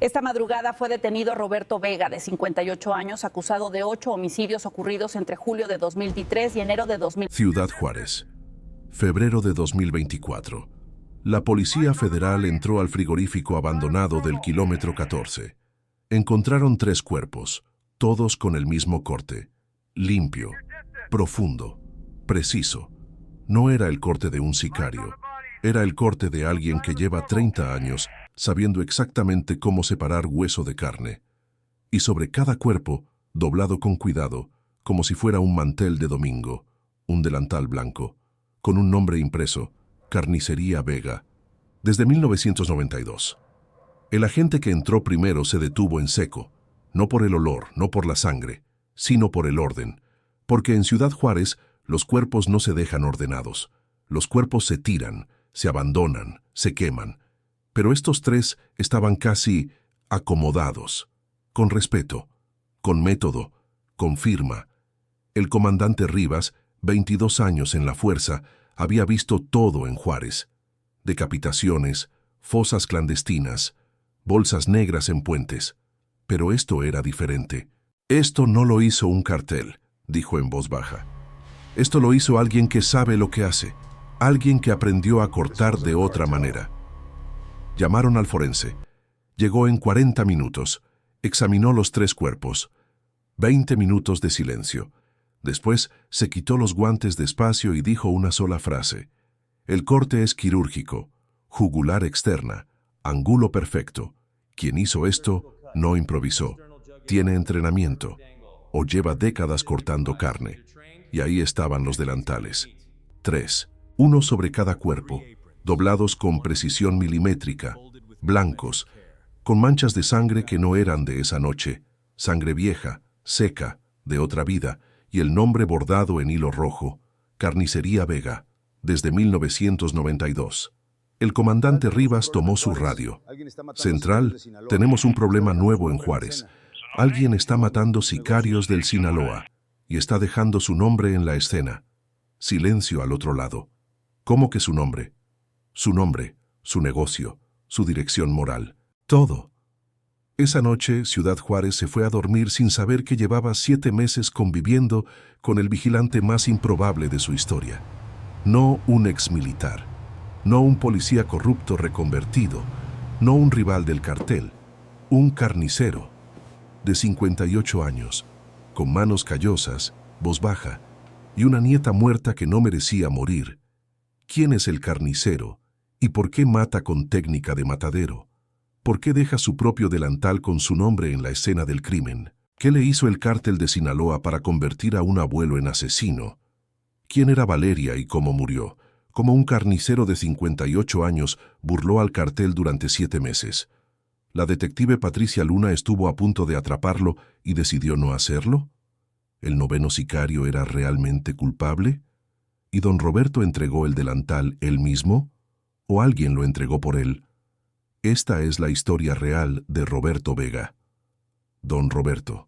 Esta madrugada fue detenido Roberto Vega, de 58 años, acusado de 8 homicidios ocurridos entre julio de 2023 y enero de 2000. Ciudad Juárez, febrero de 2024. La Policía Federal entró al frigorífico abandonado del kilómetro 14. Encontraron 3 cuerpos, todos con el mismo corte. Limpio, profundo, preciso. No era el corte de un sicario. Era el corte de alguien que lleva 30 años sabiendo exactamente cómo separar hueso de carne. Y sobre cada cuerpo, doblado con cuidado, como si fuera un mantel de domingo, un delantal blanco, con un nombre impreso, Carnicería Vega. Desde 1992. El agente que entró primero se detuvo en seco, no por el olor, no por la sangre, sino por el orden, porque en Ciudad Juárez los cuerpos no se dejan ordenados, los cuerpos se tiran, se abandonan, se queman. Pero estos 3 estaban casi acomodados, con respeto, con método, con firma. El comandante Rivas, 22 años en la fuerza, había visto todo en Juárez. Decapitaciones, fosas clandestinas, bolsas negras en puentes. Pero esto era diferente. Esto no lo hizo un cartel, dijo en voz baja. Esto lo hizo alguien que sabe lo que hace, alguien que aprendió a cortar de otra manera. Llamaron al forense. Llegó en 40 minutos. Examinó los 3 cuerpos. 20 minutos de silencio. Después se quitó los guantes despacio y dijo una sola frase. El corte es quirúrgico, jugular externa, ángulo perfecto. Quien hizo esto no improvisó. Tiene entrenamiento o lleva décadas cortando carne. Y ahí estaban los delantales. 3, uno sobre cada cuerpo, doblados con precisión milimétrica, blancos, con manchas de sangre que no eran de esa noche, sangre vieja, seca, de otra vida, y el nombre bordado en hilo rojo, Carnicería Vega, desde 1992. El comandante Rivas tomó su radio. Central, tenemos un problema nuevo en Juárez. Alguien está matando sicarios del Sinaloa y está dejando su nombre en la escena. Silencio al otro lado. ¿Cómo que su nombre? Su nombre, su negocio, su dirección moral, todo. Esa noche, Ciudad Juárez se fue a dormir sin saber que llevaba 7 meses conviviendo con el vigilante más improbable de su historia. No un exmilitar, no un policía corrupto reconvertido, no un rival del cartel, un carnicero de 58 años, con manos callosas, voz baja, y una nieta muerta que no merecía morir. ¿Quién es el carnicero? ¿Y por qué mata con técnica de matadero? ¿Por qué deja su propio delantal con su nombre en la escena del crimen? ¿Qué le hizo el cártel de Sinaloa para convertir a un abuelo en asesino? ¿Quién era Valeria y cómo murió? ¿Cómo un carnicero de 58 años burló al cartel durante 7 meses? ¿La detective Patricia Luna estuvo a punto de atraparlo y decidió no hacerlo? ¿El 9º sicario era realmente culpable? ¿Y don Roberto entregó el delantal él mismo? ¿O alguien lo entregó por él? Esta es la historia real de Roberto Vega. Don Roberto,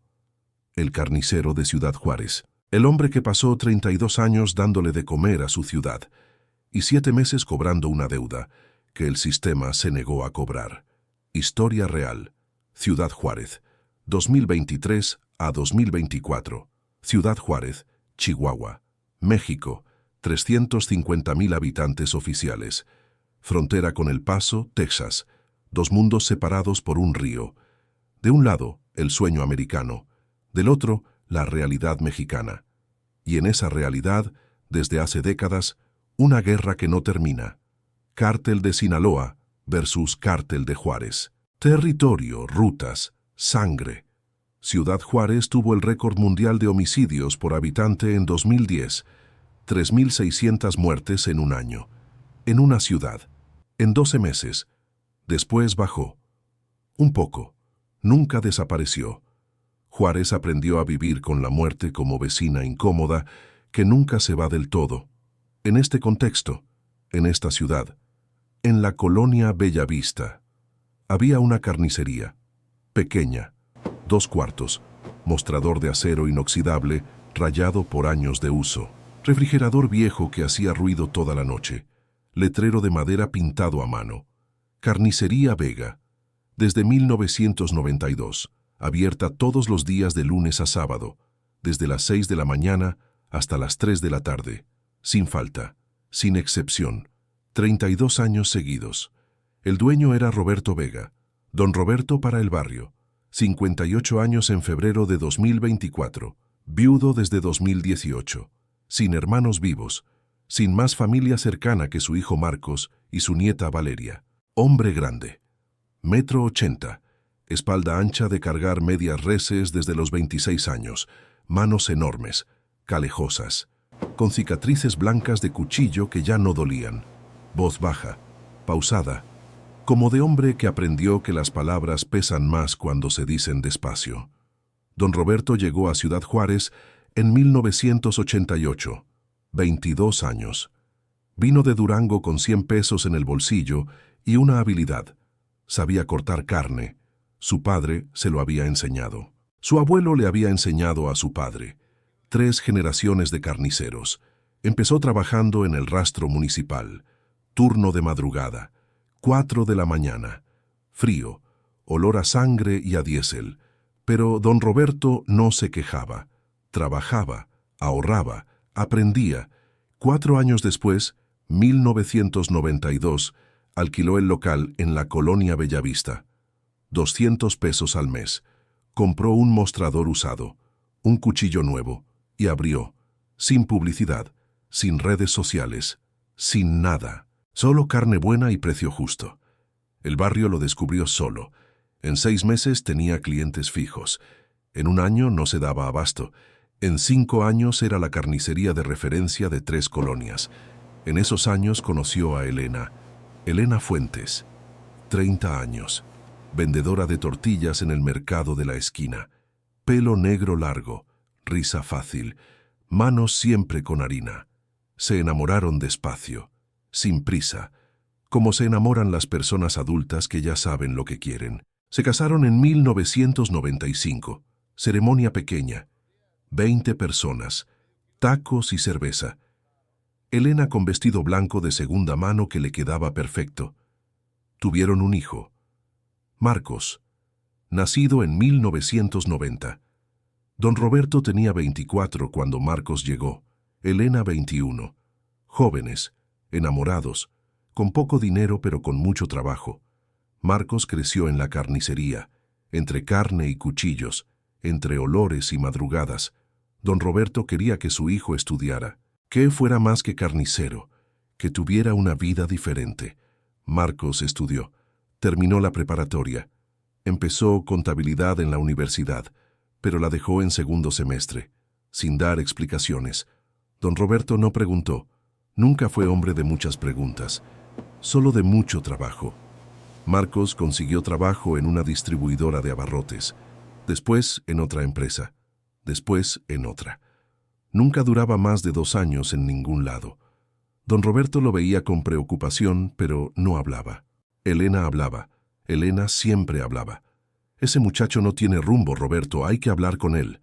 el carnicero de Ciudad Juárez, el hombre que pasó 32 años dándole de comer a su ciudad y 7 meses cobrando una deuda que el sistema se negó a cobrar. Historia real. Ciudad Juárez, 2023 a 2024. Ciudad Juárez, Chihuahua, México, 350,000 habitantes oficiales. Frontera con El Paso, Texas, 2 mundos separados por un río. De un lado, el sueño americano, del otro, la realidad mexicana. Y en esa realidad, desde hace décadas, una guerra que no termina. Cártel de Sinaloa versus Cártel de Juárez. Territorio, rutas, sangre. Ciudad Juárez tuvo el récord mundial de homicidios por habitante en 2010, 3,600 muertes en un año. En una ciudad, en 12 meses. Después bajó. Un poco. Nunca desapareció. Juárez aprendió a vivir con la muerte como vecina incómoda que nunca se va del todo. En este contexto, en esta ciudad, en la colonia Bellavista, había una carnicería, pequeña, 2 cuartos, mostrador de acero inoxidable rayado por años de uso, refrigerador viejo que hacía ruido toda la noche, letrero de madera pintado a mano. Carnicería Vega. Desde 1992, abierta todos los días de lunes a sábado, desde las 6 de la mañana hasta las 3 de la tarde, sin falta, sin excepción, 32 años seguidos. El dueño era Roberto Vega, don Roberto para el barrio, 58 años en febrero de 2024, viudo desde 2018, sin hermanos vivos, sin más familia cercana que su hijo Marcos y su nieta Valeria. Hombre grande, 1,80 m, espalda ancha de cargar medias reses desde los 26 años, manos enormes, calejosas, con cicatrices blancas de cuchillo que ya no dolían, voz baja, pausada, como de hombre que aprendió que las palabras pesan más cuando se dicen despacio. Don Roberto llegó a Ciudad Juárez en 1988, 22 años. Vino de Durango con 100 pesos en el bolsillo y una habilidad. Sabía cortar carne. Su padre se lo había enseñado. Su abuelo le había enseñado a su padre. 3 generaciones de carniceros. Empezó trabajando en el rastro municipal. Turno de madrugada. 4 de la mañana. Frío. Olor a sangre y a diésel. Pero don Roberto no se quejaba. Trabajaba, ahorraba, aprendía. 4 años después, 1992, alquiló el local en la colonia Bellavista. 200 pesos al mes. Compró un mostrador usado, un cuchillo nuevo, y abrió, sin publicidad, sin redes sociales, sin nada. Solo carne buena y precio justo. El barrio lo descubrió solo. En 6 meses tenía clientes fijos. En 1 año no se daba abasto. En 5 años era la carnicería de referencia de 3 colonias. En esos años conoció a Elena. Elena Fuentes, 30 años, vendedora de tortillas en el mercado de la esquina. Pelo negro largo, risa fácil, manos siempre con harina. Se enamoraron despacio, sin prisa, como se enamoran las personas adultas que ya saben lo que quieren. Se casaron en 1995, ceremonia pequeña, 20 personas, tacos y cerveza. Elena con vestido blanco de segunda mano que le quedaba perfecto. Tuvieron un hijo, Marcos, nacido en 1990. Don Roberto tenía 24 cuando Marcos llegó, Elena 21. Jóvenes, enamorados, con poco dinero pero con mucho trabajo. Marcos creció en la carnicería, entre carne y cuchillos, entre olores y madrugadas. Don Roberto quería que su hijo estudiara, que fuera más que carnicero, que tuviera una vida diferente. Marcos estudió, terminó la preparatoria, empezó contabilidad en la universidad, pero la dejó en segundo semestre, sin dar explicaciones. Don Roberto no preguntó, nunca fue hombre de muchas preguntas, solo de mucho trabajo. Marcos consiguió trabajo en una distribuidora de abarrotes, después en otra empresa, después en otra. Nunca duraba más de 2 años en ningún lado. Don Roberto lo veía con preocupación, pero no hablaba. Elena hablaba. Elena siempre hablaba. Ese muchacho no tiene rumbo, Roberto, hay que hablar con él.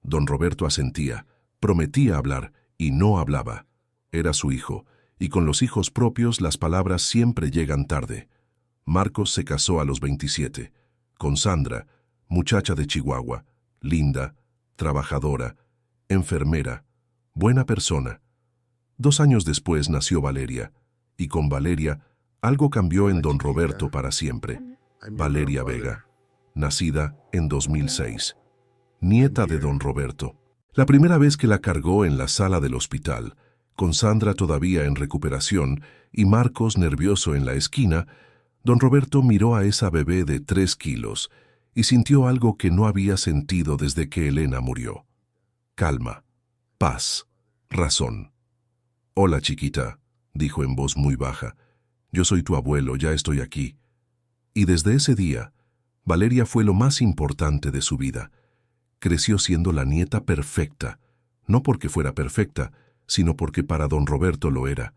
Don Roberto asentía, prometía hablar, y no hablaba. Era su hijo, y con los hijos propios las palabras siempre llegan tarde. Marcos se casó a los 27, con Sandra, muchacha de Chihuahua, linda, trabajadora, enfermera, buena persona. 2 años después nació Valeria, y con Valeria algo cambió en don Roberto para siempre. Valeria Vega, nacida en 2006, nieta de don Roberto. La primera vez que la cargó en la sala del hospital, con Sandra todavía en recuperación y Marcos nervioso en la esquina, don Roberto miró a esa bebé de 3 kilos y sintió algo que no había sentido desde que Elena murió. Calma, paz, razón. «Hola, chiquita», dijo en voz muy baja. «Yo soy tu abuelo, ya estoy aquí». Y desde ese día, Valeria fue lo más importante de su vida. Creció siendo la nieta perfecta, no porque fuera perfecta, sino porque para don Roberto lo era.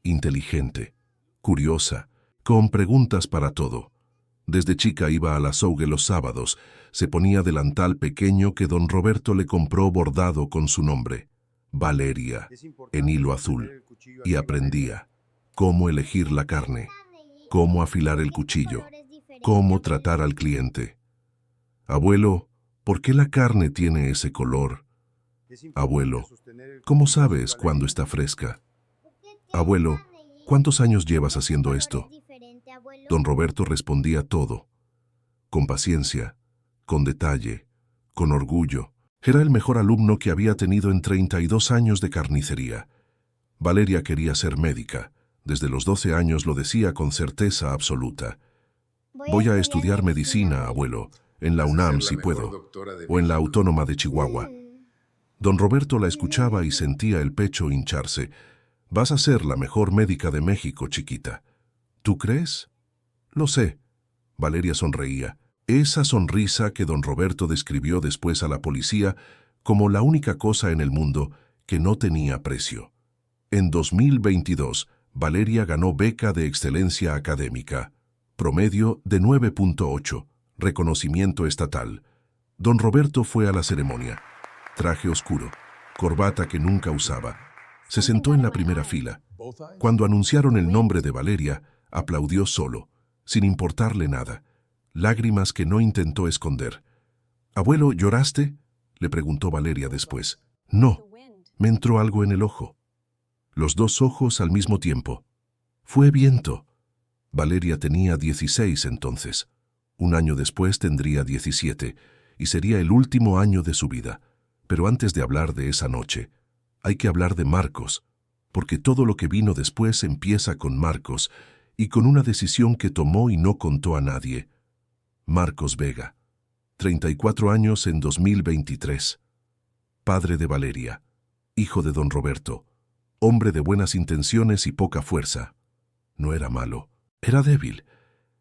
Inteligente, curiosa, con preguntas para todo. Desde chica iba a la Sougue los sábados, se ponía delantal pequeño que don Roberto le compró bordado con su nombre, Valeria, en hilo azul, y aprendía cómo elegir la carne, cómo afilar el cuchillo, cómo tratar al cliente. Abuelo, ¿por qué la carne tiene ese color? Abuelo, ¿cómo sabes cuándo está fresca? Abuelo, ¿cuántos años llevas haciendo esto? Don Roberto respondía todo, con paciencia, con detalle, con orgullo. Era el mejor alumno que había tenido en 32 años de carnicería. Valeria quería ser médica. Desde los 12 años lo decía con certeza absoluta. Voy a estudiar medicina, abuelo, en la UNAM si puedo, o en la Autónoma de Chihuahua. Don Roberto la escuchaba y sentía el pecho hincharse. Vas a ser la mejor médica de México, chiquita. ¿Tú crees? Lo sé. Valeria sonreía. Esa sonrisa que don Roberto describió después a la policía como la única cosa en el mundo que no tenía precio. En 2022, Valeria ganó beca de excelencia académica, promedio de 9.8, reconocimiento estatal. Don Roberto fue a la ceremonia. Traje oscuro, corbata que nunca usaba. Se sentó en la primera fila. Cuando anunciaron el nombre de Valeria, aplaudió solo, sin importarle nada. Lágrimas que no intentó esconder. «Abuelo, ¿lloraste?», le preguntó Valeria después. «No, me entró algo en el ojo». Los dos ojos al mismo tiempo. «Fue viento». Valeria tenía 16 entonces. Un año después tendría 17, y sería el último año de su vida. Pero antes de hablar de esa noche, hay que hablar de Marcos, porque todo lo que vino después empieza con Marcos, y con una decisión que tomó y no contó a nadie. Marcos Vega, 34 años en 2023. Padre de Valeria, hijo de don Roberto, hombre de buenas intenciones y poca fuerza. No era malo, era débil.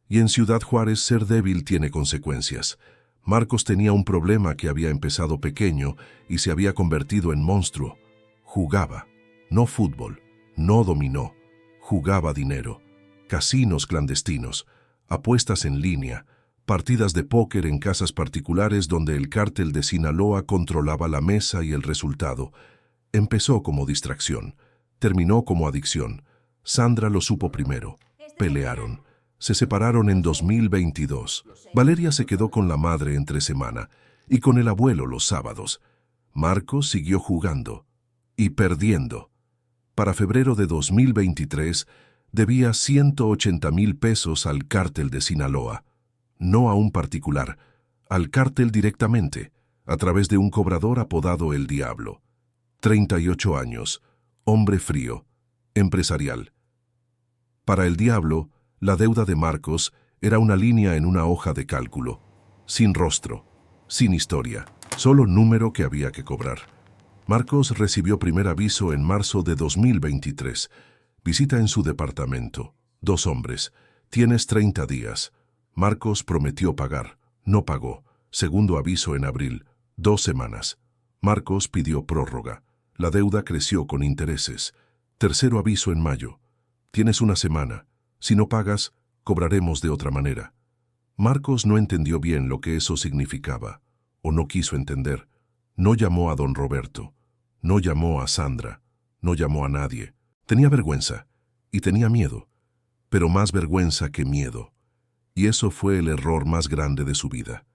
Y en Ciudad Juárez ser débil tiene consecuencias. Marcos tenía un problema que había empezado pequeño y se había convertido en monstruo. Jugaba, no fútbol, no dominó, jugaba dinero, casinos clandestinos, apuestas en línea, partidas de póker en casas particulares donde el cártel de Sinaloa controlaba la mesa y el resultado. Empezó como distracción, terminó como adicción. Sandra lo supo primero. Pelearon. Se separaron en 2022. Valeria se quedó con la madre entre semana y con el abuelo los sábados. Marcos siguió jugando y perdiendo. Para febrero de 2023 debía 180,000 pesos al cártel de Sinaloa. No a un particular, al cártel directamente, a través de un cobrador apodado El Diablo. 38 años, hombre frío, empresarial. Para El Diablo, la deuda de Marcos era una línea en una hoja de cálculo, sin rostro, sin historia, solo número que había que cobrar. Marcos recibió primer aviso en marzo de 2023. Visita en su departamento. 2 hombres. Tienes 30 días. Marcos prometió pagar. No pagó. Segundo aviso en abril. 2 semanas. Marcos pidió prórroga. La deuda creció con intereses. Tercero aviso en mayo. Tienes 1 semana. Si no pagas, cobraremos de otra manera. Marcos no entendió bien lo que eso significaba, o no quiso entender. No llamó a don Roberto. No llamó a Sandra. No llamó a nadie. Tenía vergüenza. Y tenía miedo. Pero más vergüenza que miedo. Y eso fue el error más grande de su vida.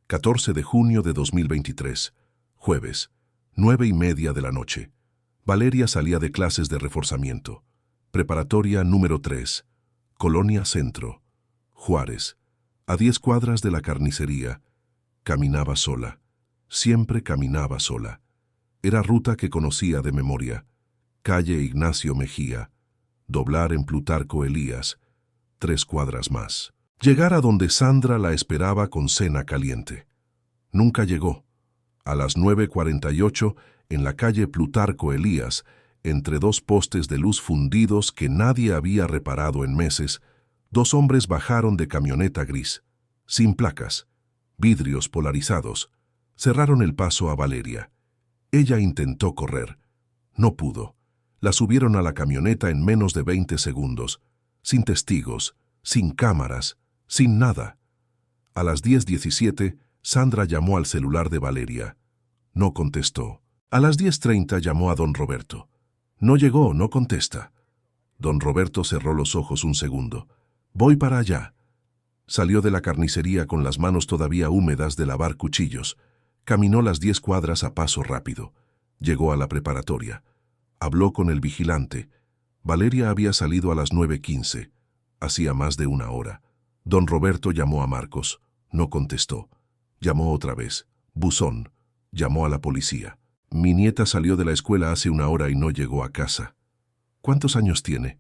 14 de junio de 2023, jueves, 9:30 de la noche. Valeria salía de clases de reforzamiento. Preparatoria número 3, Colonia Centro, Juárez, a 10 cuadras de la carnicería. Caminaba sola. Siempre caminaba sola. Era ruta que conocía de memoria. Calle Ignacio Mejía. Doblar en Plutarco Elías. 3 cuadras más. Llegar a donde Sandra la esperaba con cena caliente. Nunca llegó. A las 9:48, en la calle Plutarco Elías, entre 2 postes de luz fundidos que nadie había reparado en meses, 2 hombres bajaron de camioneta gris, sin placas, vidrios polarizados. Cerraron el paso a Valeria. Ella intentó correr. No pudo. La subieron a la camioneta en menos de 20 segundos, sin testigos, sin cámaras, sin nada. A las 10:17, Sandra llamó al celular de Valeria. No contestó. A las 10:30 llamó a don Roberto. No llegó, no contesta. Don Roberto cerró los ojos un segundo. Voy para allá. Salió de la carnicería con las manos todavía húmedas de lavar cuchillos. Caminó las 10 cuadras a paso rápido. Llegó a la preparatoria. Habló con el vigilante. Valeria había salido a las 9:15. Hacía más de una hora. Don Roberto llamó a Marcos. No contestó. Llamó otra vez. Buzón. Llamó a la policía. Mi nieta salió de la escuela hace una hora y no llegó a casa. ¿Cuántos años tiene?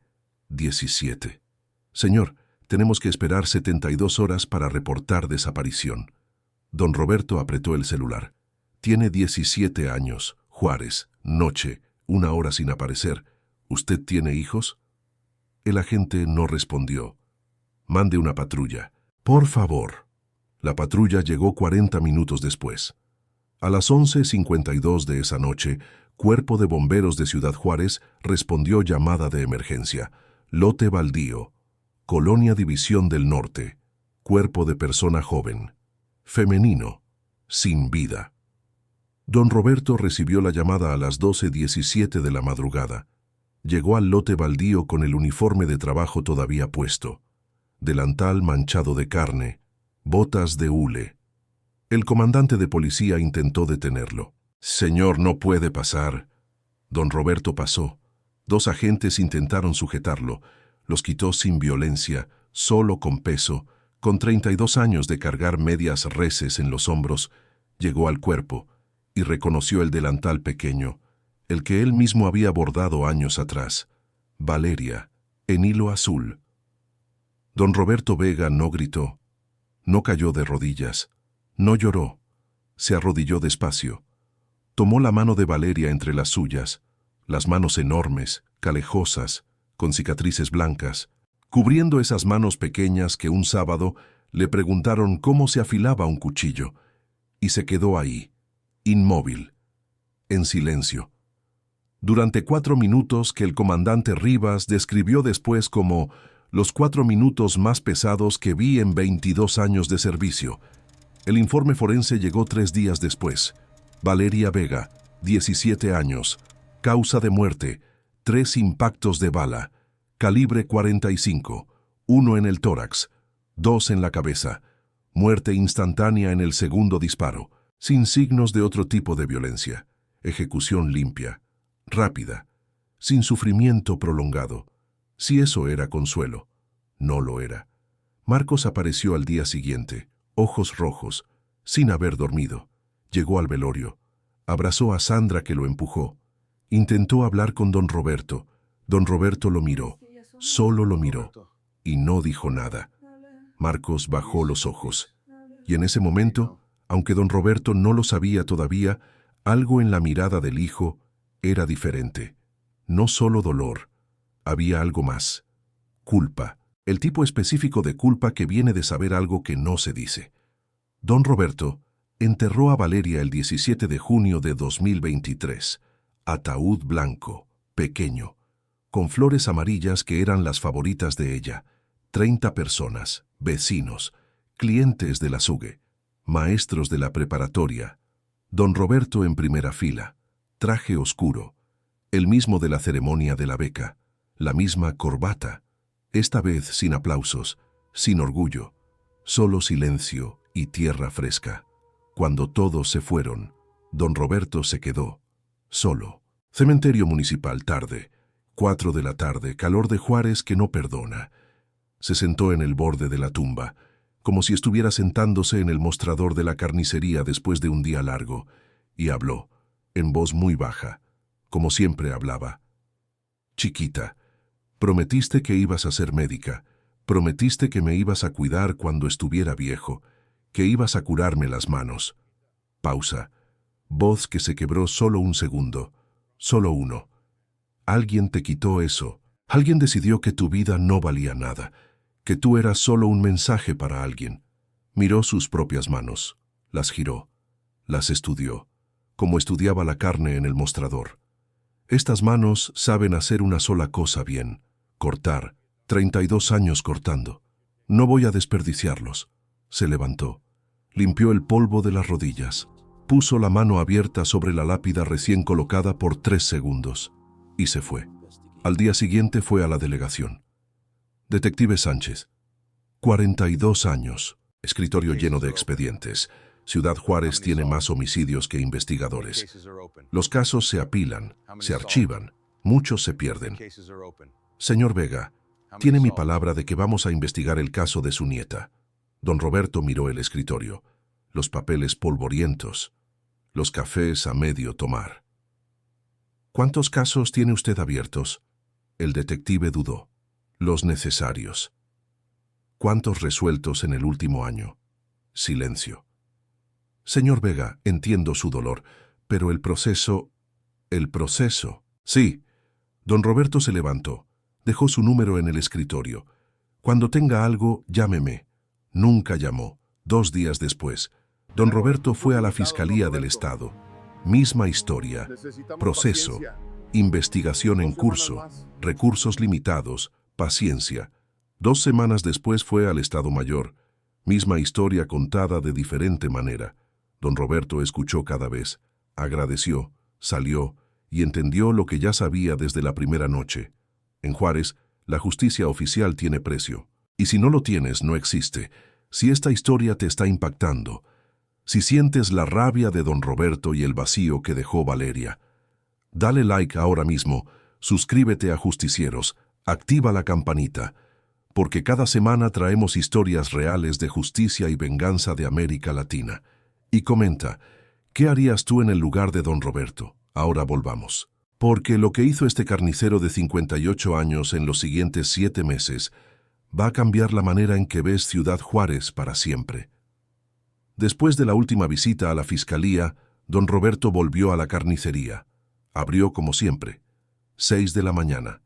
17. Señor, tenemos que esperar 72 horas para reportar desaparición. Don Roberto apretó el celular. Tiene 17 años. Juárez. Noche. Una hora sin aparecer. ¿Usted tiene hijos? El agente no respondió. Mande una patrulla. Por favor. La patrulla llegó 40 minutos después. A las 11:52 de esa noche, Cuerpo de Bomberos de Ciudad Juárez respondió llamada de emergencia. Lote baldío. Colonia División del Norte. Cuerpo de persona joven. Femenino. Sin vida. Don Roberto recibió la llamada a las 12:17 de la madrugada. Llegó al lote baldío con el uniforme de trabajo todavía puesto. Delantal manchado de carne. Botas de hule. El comandante de policía intentó detenerlo. Señor, no puede pasar. Don Roberto pasó. 2 agentes intentaron sujetarlo. Los quitó sin violencia, solo con peso. Con 32 años de cargar medias reses en los hombros, llegó al cuerpo y reconoció el delantal pequeño, el que él mismo había bordado años atrás. Valeria, en hilo azul. Don Roberto Vega no gritó, no cayó de rodillas, no lloró, se arrodilló despacio. Tomó la mano de Valeria entre las suyas, las manos enormes, calejosas, con cicatrices blancas, cubriendo esas manos pequeñas que un sábado le preguntaron cómo se afilaba un cuchillo, y se quedó ahí, inmóvil, en silencio. Durante 4 minutos que el comandante Rivas describió después como los 4 minutos más pesados que vi en 22 años de servicio. El informe forense llegó 3 días después. Valeria Vega, 17 años, causa de muerte, 3 impactos de bala, calibre 45, 1 en el tórax, 2 en la cabeza, muerte instantánea en el segundo disparo, sin signos de otro tipo de violencia, ejecución limpia, rápida, sin sufrimiento prolongado. Si eso era consuelo, no lo era. Marcos apareció al día siguiente, ojos rojos, sin haber dormido. Llegó al velorio, abrazó a Sandra que lo empujó. Intentó hablar con don Roberto. Don Roberto lo miró, solo lo miró, y no dijo nada. Marcos bajó los ojos, y en ese momento, aunque don Roberto no lo sabía todavía, algo en la mirada del hijo era diferente. No solo dolor, había algo más. Culpa, el tipo específico de culpa que viene de saber algo que no se dice. Don Roberto enterró a Valeria el 17 de junio de 2023. Ataúd blanco, pequeño, con flores amarillas que eran las favoritas de ella. 30 personas, vecinos, clientes de la SUGE, maestros de la preparatoria. Don Roberto en primera fila, traje oscuro, el mismo de la ceremonia de la beca, la misma corbata, esta vez sin aplausos, sin orgullo, solo silencio y tierra fresca. Cuando todos se fueron, don Roberto se quedó, solo. Cementerio municipal, tarde, 4 de la tarde, calor de Juárez que no perdona. Se sentó en el borde de la tumba, como si estuviera sentándose en el mostrador de la carnicería después de un día largo, y habló, en voz muy baja, como siempre hablaba. Chiquita, prometiste que ibas a ser médica, prometiste que me ibas a cuidar cuando estuviera viejo, que ibas a curarme las manos. Pausa. Voz que se quebró solo un segundo, solo uno. Alguien te quitó eso. Alguien decidió que tu vida no valía nada, que tú eras solo un mensaje para alguien. Miró sus propias manos, las giró, las estudió, como estudiaba la carne en el mostrador. Estas manos saben hacer una sola cosa bien, cortar. 32 años cortando. No voy a desperdiciarlos. Se levantó, limpió el polvo de las rodillas, puso la mano abierta sobre la lápida recién colocada por 3 segundos y se fue. Al día siguiente fue a la delegación. Detective Sánchez, 42 años. Escritorio lleno de expedientes. Ciudad Juárez tiene más homicidios que investigadores. Los casos se apilan, se archivan, muchos se pierden. Señor Vega, tiene mi palabra de que vamos a investigar el caso de su nieta. Don Roberto miró el escritorio. Los papeles polvorientos. Los cafés a medio tomar. ¿Cuántos casos tiene usted abiertos? El detective dudó. Los necesarios. ¿Cuántos resueltos en el último año? Silencio. Señor Vega, entiendo su dolor, pero el proceso... ¿El proceso? Sí. Don Roberto se levantó. Dejó su número en el escritorio. Cuando tenga algo, llámeme. Nunca llamó. 2 días después, don Roberto fue a la Fiscalía del Estado. Misma historia. Proceso. Investigación en curso. Recursos limitados. Paciencia. 2 semanas después fue al Estado Mayor. Misma historia contada de diferente manera. Don Roberto escuchó cada vez. Agradeció, salió y entendió lo que ya sabía desde la primera noche. En Juárez, la justicia oficial tiene precio. Y si no lo tienes, no existe. Si esta historia te está impactando, si sientes la rabia de don Roberto y el vacío que dejó Valeria, dale like ahora mismo, suscríbete a Justicieros, activa la campanita, porque cada semana traemos historias reales de justicia y venganza de América Latina. Y comenta, ¿qué harías tú en el lugar de don Roberto? Ahora volvamos. Porque lo que hizo este carnicero de 58 años en los siguientes 7 meses va a cambiar la manera en que ves Ciudad Juárez para siempre. Después de la última visita a la fiscalía, don Roberto volvió a la carnicería. Abrió como siempre. 6 de la mañana.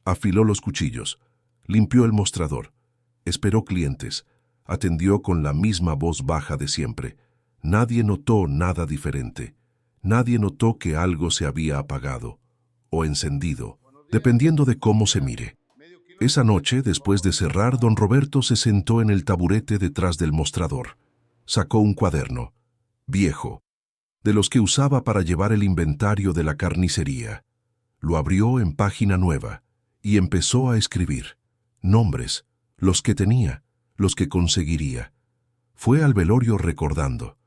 Afiló los cuchillos. Limpió el mostrador. Esperó clientes. Atendió con la misma voz baja de siempre. Nadie notó nada diferente. Nadie notó que algo se había apagado o encendido, dependiendo de cómo se mire. Esa noche, después de cerrar, don Roberto se sentó en el taburete detrás del mostrador. Sacó un cuaderno, viejo, de los que usaba para llevar el inventario de la carnicería. Lo abrió en página nueva y empezó a escribir. Nombres, los que tenía, los que conseguiría. Fue al velorio recordando.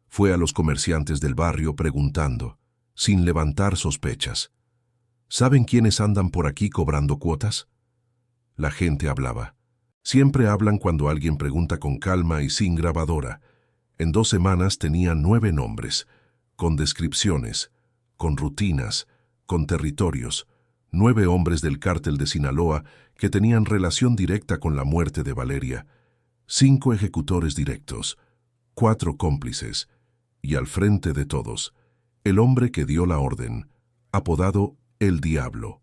Fue a los comerciantes del barrio preguntando, sin levantar sospechas. ¿Saben quiénes andan por aquí cobrando cuotas? La gente hablaba. Siempre hablan cuando alguien pregunta con calma y sin grabadora. En 2 semanas tenía 9 nombres, con descripciones, con rutinas, con territorios, 9 hombres del cártel de Sinaloa que tenían relación directa con la muerte de Valeria, 5 ejecutores directos, 4 cómplices, y al frente de todos, el hombre que dio la orden, apodado El Diablo,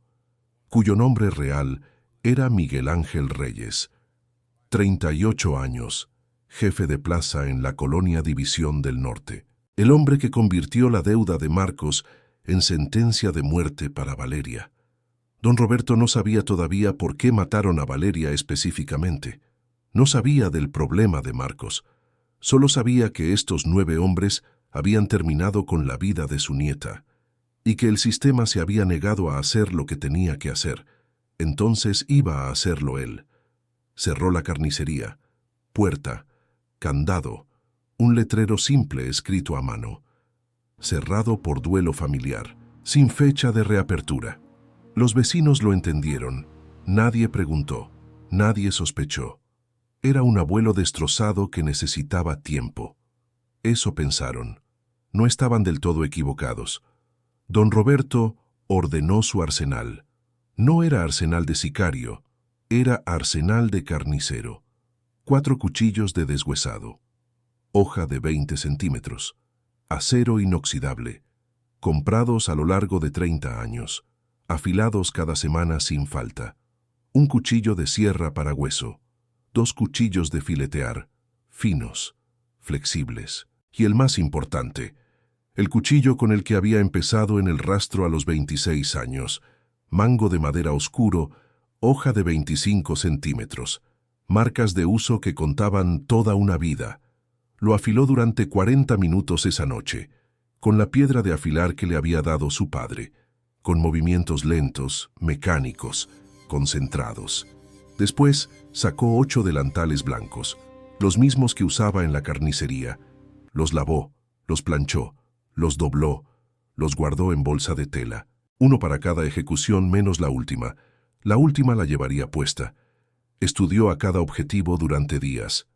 cuyo nombre real era Miguel Ángel Reyes, 38 años, jefe de plaza en la colonia División del Norte, el hombre que convirtió la deuda de Marcos en sentencia de muerte para Valeria. Don Roberto no sabía todavía por qué mataron a Valeria específicamente. No sabía del problema de Marcos. Solo sabía que estos 9 hombres habían terminado con la vida de su nieta y que el sistema se había negado a hacer lo que tenía que hacer. Entonces iba a hacerlo él. Cerró la carnicería. Puerta, candado, un letrero simple escrito a mano. Cerrado por duelo familiar, sin fecha de reapertura. Los vecinos lo entendieron. Nadie preguntó, nadie sospechó. Era un abuelo destrozado que necesitaba tiempo. Eso pensaron. No estaban del todo equivocados. Don Roberto ordenó su arsenal. No era arsenal de sicario, era arsenal de carnicero. 4 cuchillos de deshuesado, hoja de 20 centímetros, acero inoxidable, comprados a lo largo de 30 años, afilados cada semana sin falta. Un cuchillo de sierra para hueso, 2 cuchillos de filetear, finos, flexibles. Y el más importante, el cuchillo con el que había empezado en el rastro a los 26 años, mango de madera oscuro, hoja de 25 centímetros, marcas de uso que contaban toda una vida. Lo afiló durante 40 minutos esa noche, con la piedra de afilar que le había dado su padre, con movimientos lentos, mecánicos, concentrados. Después sacó 8 delantales blancos, los mismos que usaba en la carnicería. Los lavó, los planchó, los dobló, los guardó en bolsa de tela. Uno para cada ejecución menos la última. La última la llevaría puesta. Estudió a cada objetivo durante días.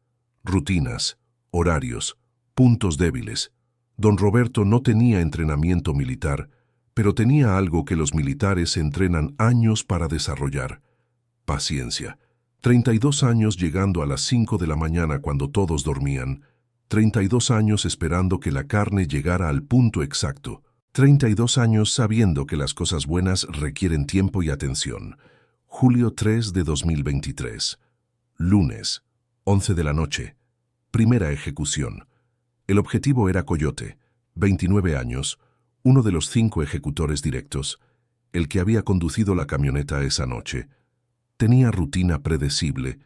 Rutinas, horarios, puntos débiles. Don Roberto no tenía entrenamiento militar, pero tenía algo que los militares entrenan años para desarrollar: paciencia. 32 años llegando a las 5 de la mañana cuando todos dormían. 32 años esperando que la carne llegara al punto exacto. 32 años sabiendo que las cosas buenas requieren tiempo y atención. Julio 3 de 2023. Lunes, 11 de la noche. Primera ejecución. El objetivo era Coyote, 29 años, uno de los 5 ejecutores directos, el que había conducido la camioneta esa noche. Tenía rutina predecible.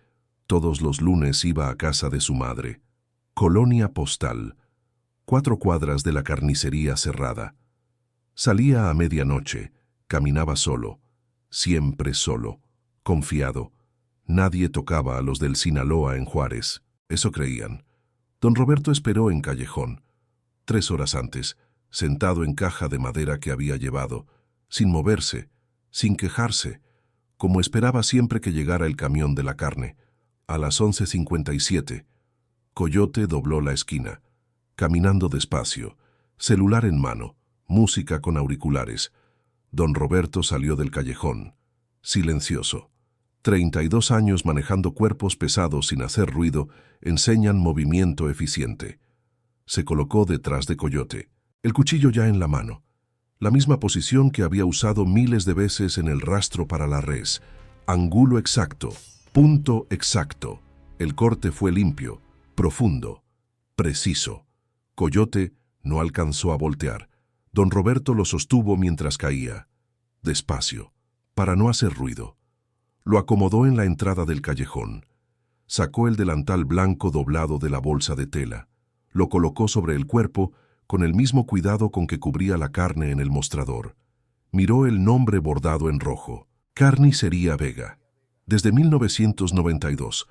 Todos los lunes iba a casa de su madre. Colonia Postal, 4 cuadras de la carnicería cerrada. Salía a medianoche, caminaba solo, siempre solo, confiado. Nadie tocaba a los del Sinaloa en Juárez, eso creían. Don Roberto esperó en callejón, 3 horas antes, sentado en caja de madera que había llevado, sin moverse, sin quejarse, como esperaba siempre que llegara el camión de la carne. A las 11:57, Coyote dobló la esquina, caminando despacio, celular en mano, música con auriculares. Don Roberto salió del callejón, silencioso. 32 años manejando cuerpos pesados sin hacer ruido enseñan movimiento eficiente. Se colocó detrás de Coyote, el cuchillo ya en la mano, la misma posición que había usado miles de veces en el rastro para la res. Ángulo exacto, punto exacto. El corte fue limpio, profundo, preciso. Coyote no alcanzó a voltear. Don Roberto lo sostuvo mientras caía, despacio, para no hacer ruido. Lo acomodó en la entrada del callejón. Sacó el delantal blanco doblado de la bolsa de tela. Lo colocó sobre el cuerpo con el mismo cuidado con que cubría la carne en el mostrador. Miró el nombre bordado en rojo: Carnicería Vega, desde 1992,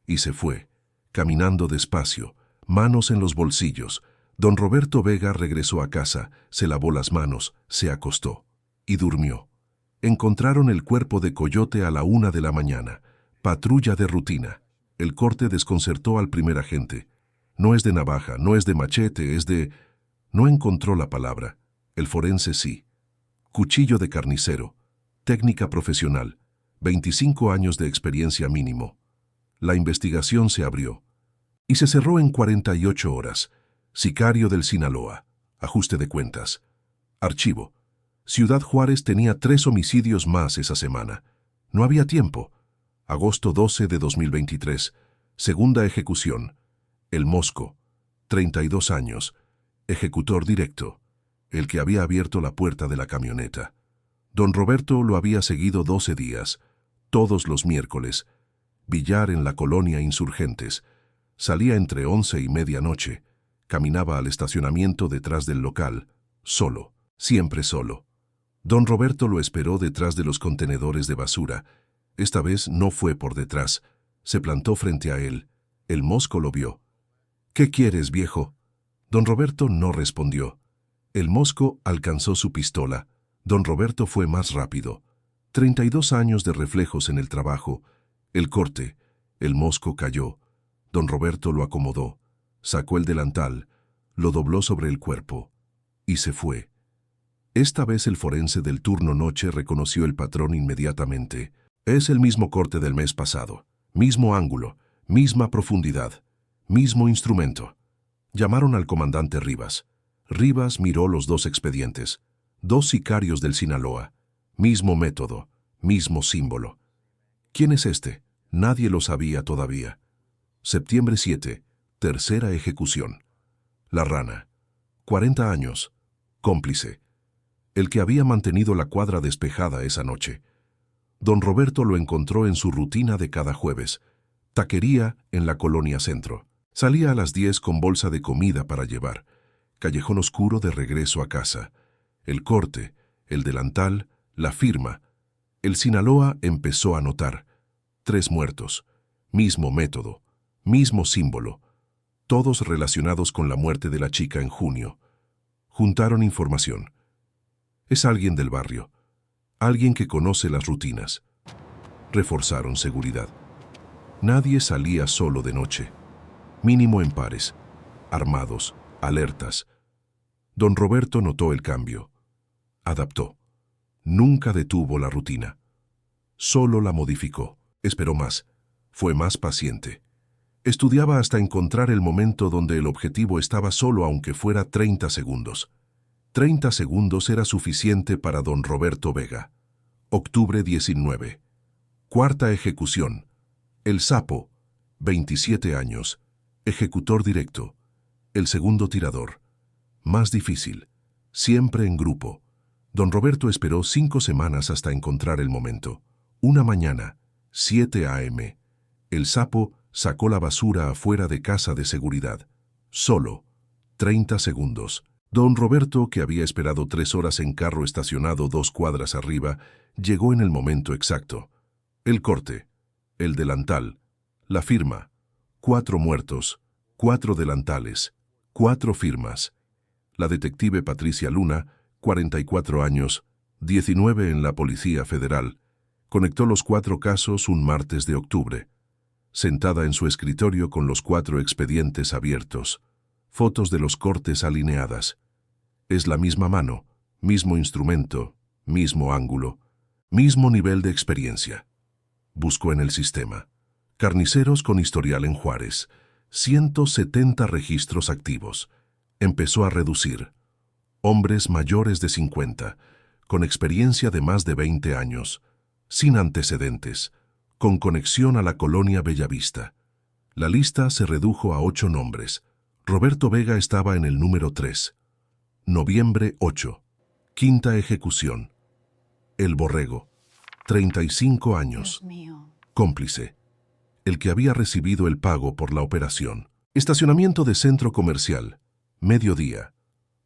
y se fue, caminando despacio, manos en los bolsillos. Don Roberto Vega regresó a casa, se lavó las manos, se acostó y durmió. Encontraron el cuerpo de Coyote a la 1 de la mañana. Patrulla de rutina. El corte desconcertó al primer agente. No es de navaja, no es de machete, es de... No encontró la palabra. El forense sí. Cuchillo de carnicero. Técnica profesional. 25 años de experiencia mínimo. La investigación se abrió y se cerró en 48 horas. Sicario del Sinaloa. Ajuste de cuentas. Archivo. Ciudad Juárez tenía 3 homicidios más esa semana. No había tiempo. Agosto 12 de 2023. Segunda ejecución. El Mosco. 32 años. Ejecutor directo. El que había abierto la puerta de la camioneta. Don Roberto lo había seguido 12 días. Todos los miércoles. Billar en la colonia Insurgentes. Salía entre 11 y medianoche. Caminaba al estacionamiento detrás del local. Solo. Siempre solo. Don Roberto lo esperó detrás de los contenedores de basura. Esta vez no fue por detrás. Se plantó frente a él. El Mosco lo vio. «¿Qué quieres, viejo?». Don Roberto no respondió. El Mosco alcanzó su pistola. Don Roberto fue más rápido. 32 años de reflejos en el trabajo. El corte. El Mosco cayó. Don Roberto lo acomodó. Sacó el delantal. Lo dobló sobre el cuerpo. Y se fue. Esta vez el forense del turno noche reconoció el patrón inmediatamente. Es el mismo corte del mes pasado. Mismo ángulo. Misma profundidad. Mismo instrumento. Llamaron al comandante Rivas. Rivas miró los 2 expedientes. 2 sicarios del Sinaloa. Mismo método. Mismo símbolo. ¿Quién es este? Nadie lo sabía todavía. Septiembre 7. Tercera ejecución. La Rana. 40 años. Cómplice. El que había mantenido la cuadra despejada esa noche. Don Roberto lo encontró en su rutina de cada jueves. Taquería en la Colonia Centro. Salía a las 10 con bolsa de comida para llevar. Callejón oscuro de regreso a casa. El corte, el delantal, la firma. El Sinaloa empezó a notar. 3 muertos. Mismo método, mismo símbolo. Todos relacionados con la muerte de la chica en junio. Juntaron información. Es alguien del barrio. Alguien que conoce las rutinas. Reforzaron seguridad. Nadie salía solo de noche. Mínimo en pares. Armados, alertas. Don Roberto notó el cambio. Adaptó. Nunca detuvo la rutina. Solo la modificó. Esperó más. Fue más paciente. Estudiaba hasta encontrar el momento donde el objetivo estaba solo aunque fuera 30 segundos. 30 segundos era suficiente para don Roberto Vega. Octubre 19. Cuarta ejecución. El Sapo, 27 años. Ejecutor directo. El segundo tirador. Más difícil. Siempre en grupo. Don Roberto esperó 5 semanas hasta encontrar el momento. Una mañana, 7 a.m. El Sapo sacó la basura afuera de casa de seguridad. Solo. 30 segundos. Don Roberto, que había esperado 3 horas en carro estacionado 2 cuadras arriba, llegó en el momento exacto. El corte, el delantal, la firma. 4 muertos, 4 delantales, 4 firmas. La detective Patricia Luna, 44 años, 19 en la Policía Federal, conectó los 4 casos un martes de octubre. Sentada en su escritorio con los 4 expedientes abiertos, fotos de los cortes alineadas. Es la misma mano, mismo instrumento, mismo ángulo, mismo nivel de experiencia. Buscó en el sistema. Carniceros con historial en Juárez, 170 registros activos. Empezó a reducir. Hombres mayores de 50, con experiencia de más de 20 años, sin antecedentes, con conexión a la colonia Bellavista. La lista se redujo a 8 nombres. Roberto Vega estaba en el número 3. Noviembre 8. Quinta ejecución. El Borrego, 35 años. Dios mío. Cómplice. El que había recibido el pago por la operación. Estacionamiento de centro comercial. Mediodía.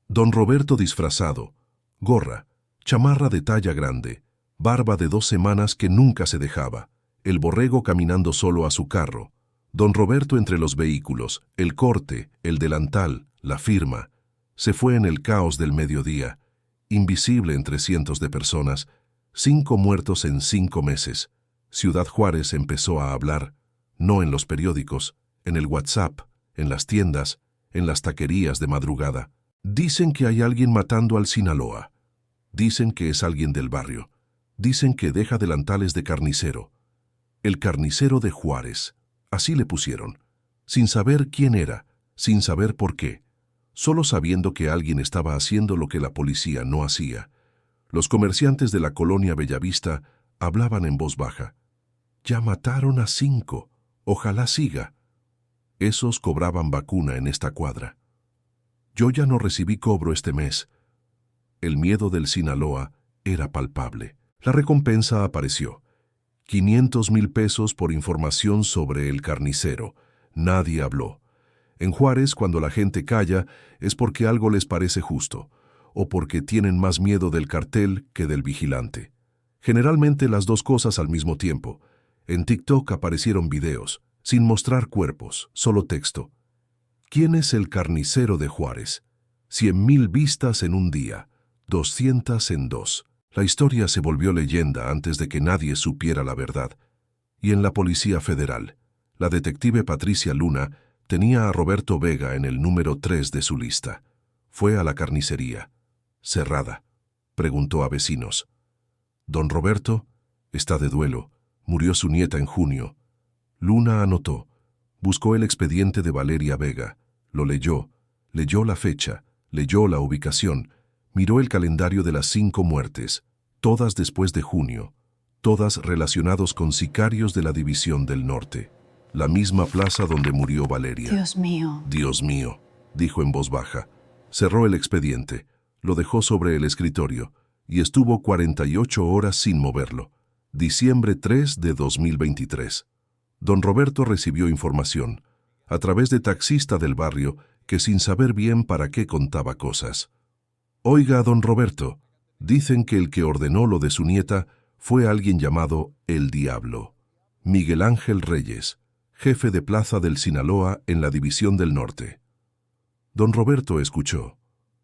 Don Roberto disfrazado. Gorra. Chamarra de talla grande. Barba de 2 semanas que nunca se dejaba. El Borrego caminando solo a su carro. Don Roberto entre los vehículos. El corte, el delantal, la firma. Se fue en el caos del mediodía. Invisible entre cientos de personas. 5 muertos en 5 meses. Ciudad Juárez empezó a hablar. No en los periódicos, en el WhatsApp, en las tiendas, en las taquerías de madrugada. Dicen que hay alguien matando al Sinaloa. Dicen que es alguien del barrio. Dicen que deja delantales de carnicero. El carnicero de Juárez. Así le pusieron. Sin saber quién era, sin saber por qué. Solo sabiendo que alguien estaba haciendo lo que la policía no hacía. Los comerciantes de la colonia Bellavista hablaban en voz baja. Ya mataron a 5. Ojalá siga. Esos cobraban vacuna en esta cuadra. Yo ya no recibí cobro este mes. El miedo del Sinaloa era palpable. La recompensa apareció. 500,000 pesos por información sobre el carnicero. Nadie habló. En Juárez, cuando la gente calla, es porque algo les parece justo, o porque tienen más miedo del cartel que del vigilante. Generalmente las 2 cosas al mismo tiempo. En TikTok aparecieron videos, sin mostrar cuerpos, solo texto. ¿Quién es el carnicero de Juárez? 100,000 vistas en un día, 200 en 2. La historia se volvió leyenda antes de que nadie supiera la verdad. Y en la Policía Federal, la detective Patricia Luna tenía a Roberto Vega en el número 3 de su lista. Fue a la carnicería. Cerrada. Preguntó a vecinos. Don Roberto está de duelo. Murió su nieta en junio. Luna anotó. Buscó el expediente de Valeria Vega. Lo leyó. Leyó la fecha. Leyó la ubicación. Miró el calendario de las 5 muertes. Todas después de junio. Todas relacionados con sicarios de la División del Norte. La misma plaza donde murió Valeria. Dios mío. Dios mío, dijo en voz baja. Cerró el expediente. Lo dejó sobre el escritorio. Y estuvo 48 horas sin moverlo. Diciembre 3 de 2023. Don Roberto recibió información, a través de taxista del barrio, que sin saber bien para qué contaba cosas. Oiga, don Roberto, dicen que el que ordenó lo de su nieta fue alguien llamado El Diablo. Miguel Ángel Reyes, jefe de plaza del Sinaloa en la División del Norte. Don Roberto escuchó.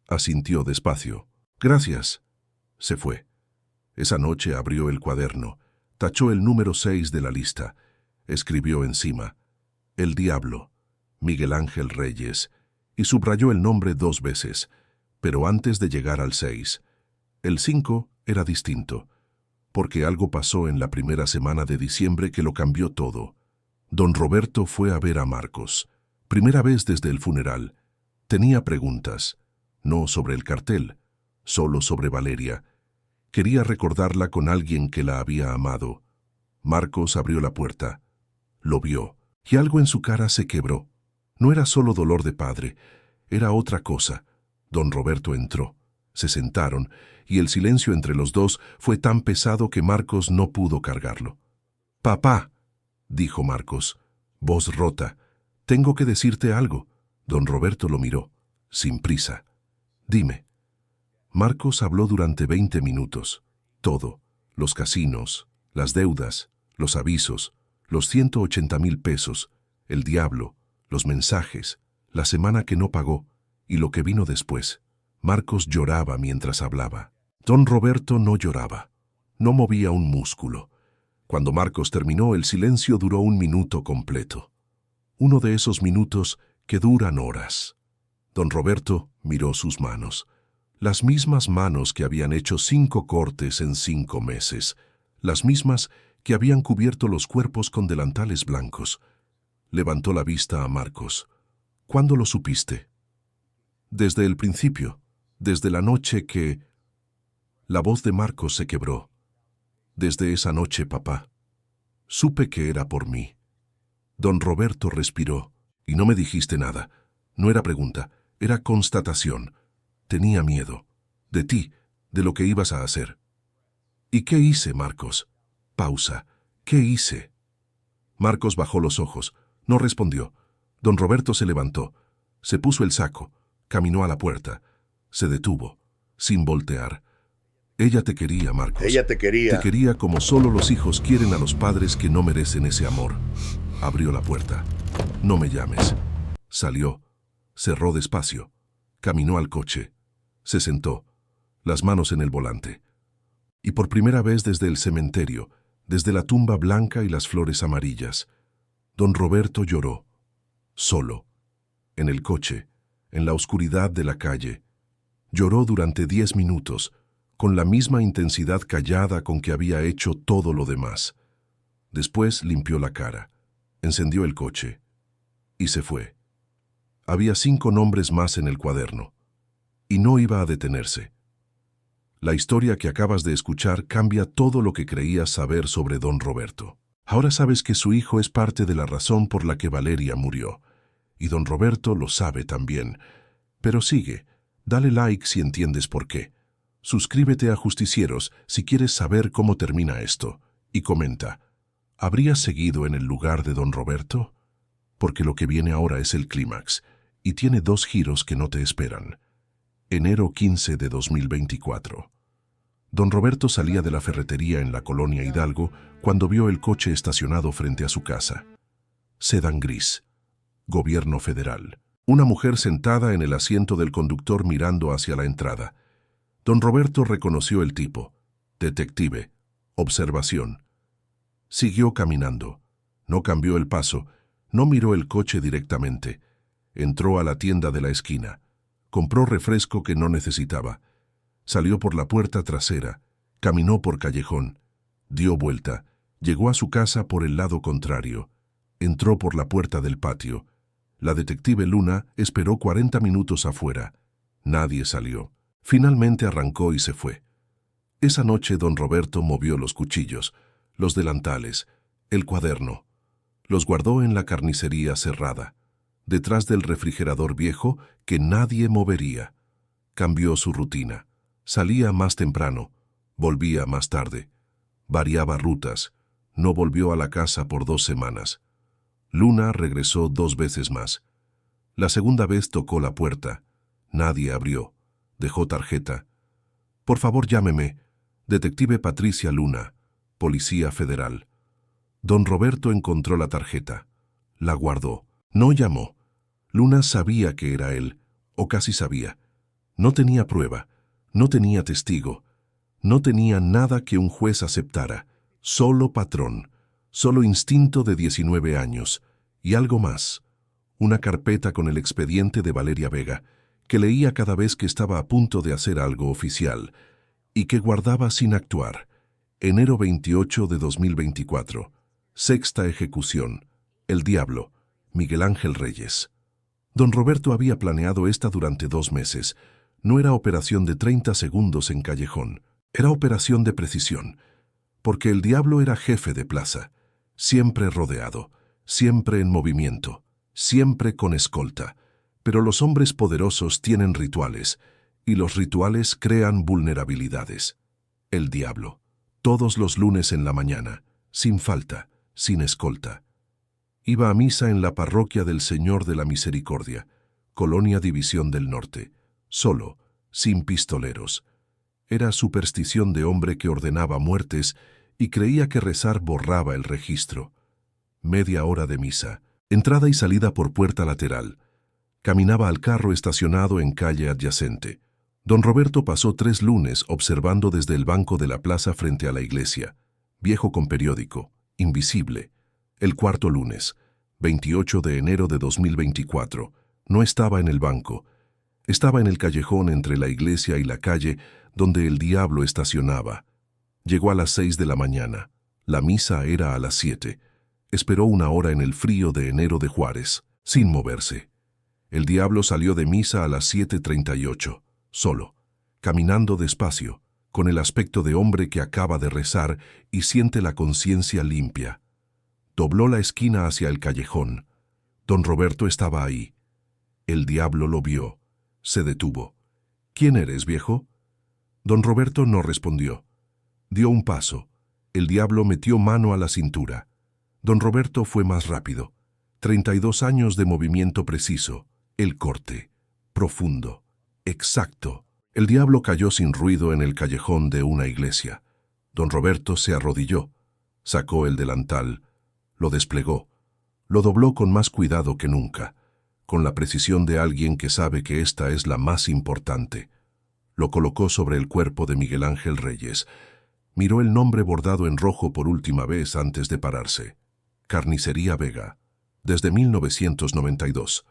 Asintió despacio. Gracias. Se fue. Esa noche abrió el cuaderno, tachó el número 6 de la lista, escribió encima, El Diablo, Miguel Ángel Reyes, y subrayó el nombre 2 veces, pero antes de llegar al 6. El 5 era distinto, porque algo pasó en la primera semana de diciembre que lo cambió todo. Don Roberto fue a ver a Marcos, primera vez desde el funeral. Tenía preguntas, no sobre el cartel, solo sobre Valeria. Quería recordarla con alguien que la había amado. Marcos abrió la puerta. Lo vio, y algo en su cara se quebró. No era solo dolor de padre, era otra cosa. Don Roberto entró. Se sentaron, y el silencio entre los dos fue tan pesado que Marcos no pudo cargarlo. «Papá», dijo Marcos, voz rota, «tengo que decirte algo». Don Roberto lo miró, sin prisa. «Dime». Marcos habló durante 20 minutos. Todo, los casinos, las deudas, los avisos, los 180,000 pesos, el diablo, los mensajes, la semana que no pagó y lo que vino después. Marcos lloraba mientras hablaba. Don Roberto no lloraba. No movía un músculo. Cuando Marcos terminó, el silencio duró 1 minuto completo. Uno de esos minutos que duran horas. Don Roberto miró sus manos. Las mismas manos que habían hecho 5 cortes en 5 meses. Las mismas que habían cubierto los cuerpos con delantales blancos. Levantó la vista a Marcos. «¿Cuándo lo supiste?» «Desde el principio, desde la noche que...» La voz de Marcos se quebró. «Desde esa noche, papá. Supe que era por mí». Don Roberto respiró. «Y no me dijiste nada. No era pregunta, era constatación. Tenía miedo. De ti, de lo que ibas a hacer». «¿Y qué hice, Marcos?» Pausa. «¿Qué hice?» Marcos bajó los ojos. No respondió. Don Roberto se levantó. Se puso el saco. Caminó a la puerta. Se detuvo, sin voltear. «Ella te quería, Marcos. Ella te quería. Te quería como solo los hijos quieren a los padres que no merecen ese amor». Abrió la puerta. «No me llames». Salió. Cerró despacio. Caminó al coche. Se sentó, las manos en el volante. Y por primera vez desde el cementerio, desde la tumba blanca y las flores amarillas, don Roberto lloró. Solo. En el coche, en la oscuridad de la calle. Lloró durante 10 minutos, con la misma intensidad callada con que había hecho todo lo demás. Después limpió la cara, encendió el coche y se fue. Había 5 nombres más en el cuaderno, y no iba a detenerse. La historia que acabas de escuchar cambia todo lo que creías saber sobre don Roberto. Ahora sabes que su hijo es parte de la razón por la que Valeria murió, y don Roberto lo sabe también. Pero sigue, dale like si entiendes por qué. Suscríbete a Justicieros si quieres saber cómo termina esto, y comenta, ¿habrías seguido en el lugar de don Roberto? Porque lo que viene ahora es el clímax, y tiene 2 giros que no te esperan. Enero 15 de 2024. Don Roberto salía de la ferretería en la colonia Hidalgo cuando vio el coche estacionado frente a su casa. Sedán gris. Gobierno federal. Una mujer sentada en el asiento del conductor mirando hacia la entrada. Don Roberto reconoció el tipo. Detective. Observación. Siguió caminando. No cambió el paso. No miró el coche directamente. Entró a la tienda de la esquina. Compró refresco que no necesitaba. Salió por la puerta trasera. Caminó por callejón. Dio vuelta. Llegó a su casa por el lado contrario. Entró por la puerta del patio. La detective Luna esperó 40 minutos afuera. Nadie salió. Finalmente arrancó y se fue. Esa noche don Roberto movió los cuchillos, los delantales, el cuaderno. Los guardó en la carnicería cerrada, detrás del refrigerador viejo que nadie movería. Cambió su rutina. Salía más temprano, volvía más tarde. Variaba rutas. No volvió a la casa por 2 semanas. Luna regresó 2 veces más. La segunda vez tocó la puerta. Nadie abrió. Dejó tarjeta. «Por favor, llámeme. Detective Patricia Luna, Policía Federal». Don Roberto encontró la tarjeta. La guardó. No llamó. Luna sabía que era él, o casi sabía. No tenía prueba, no tenía testigo, no tenía nada que un juez aceptara. Solo patrón, solo instinto de 19 años. Y algo más. Una carpeta con el expediente de Valeria Vega, que leía cada vez que estaba a punto de hacer algo oficial, y que guardaba sin actuar. Enero 28 de 2024. Sexta ejecución. El Diablo. Miguel Ángel Reyes. Don Roberto había planeado esta durante 2 meses. No era operación de 30 segundos en callejón. Era operación de precisión. Porque el Diablo era jefe de plaza. Siempre rodeado. Siempre en movimiento. Siempre con escolta. Pero los hombres poderosos tienen rituales. Y los rituales crean vulnerabilidades. El Diablo. Todos los lunes en la mañana. Sin falta. Sin escolta. Iba a misa en la parroquia del Señor de la Misericordia, Colonia División del Norte, solo, sin pistoleros. Era superstición de hombre que ordenaba muertes y creía que rezar borraba el registro. Media hora de misa, entrada y salida por puerta lateral. Caminaba al carro estacionado en calle adyacente. Don Roberto pasó 3 lunes observando desde el banco de la plaza frente a la iglesia, viejo con periódico, invisible. El 4.º lunes, 28 de enero de 2024, no estaba en el banco. Estaba en el callejón entre la iglesia y la calle donde el Diablo estacionaba. Llegó a las 6 de la mañana. La misa era a las 7. Esperó 1 hora en el frío de enero de Juárez, sin moverse. El Diablo salió de misa a las 7:38, solo, caminando despacio, con el aspecto de hombre que acaba de rezar y siente la conciencia limpia. Dobló la esquina hacia el callejón. Don Roberto estaba ahí. El Diablo lo vio. Se detuvo. ¿Quién eres, viejo? Don Roberto no respondió. Dio un paso. El Diablo metió mano a la cintura. Don Roberto fue más rápido. 32 años de movimiento preciso. El corte. Profundo. Exacto. El Diablo cayó sin ruido en el callejón de una iglesia. Don Roberto se arrodilló. Sacó el delantal. Lo desplegó. Lo dobló con más cuidado que nunca, con la precisión de alguien que sabe que esta es la más importante. Lo colocó sobre el cuerpo de Miguel Ángel Reyes. Miró el nombre bordado en rojo por última vez antes de pararse. Carnicería Vega. Desde 1992.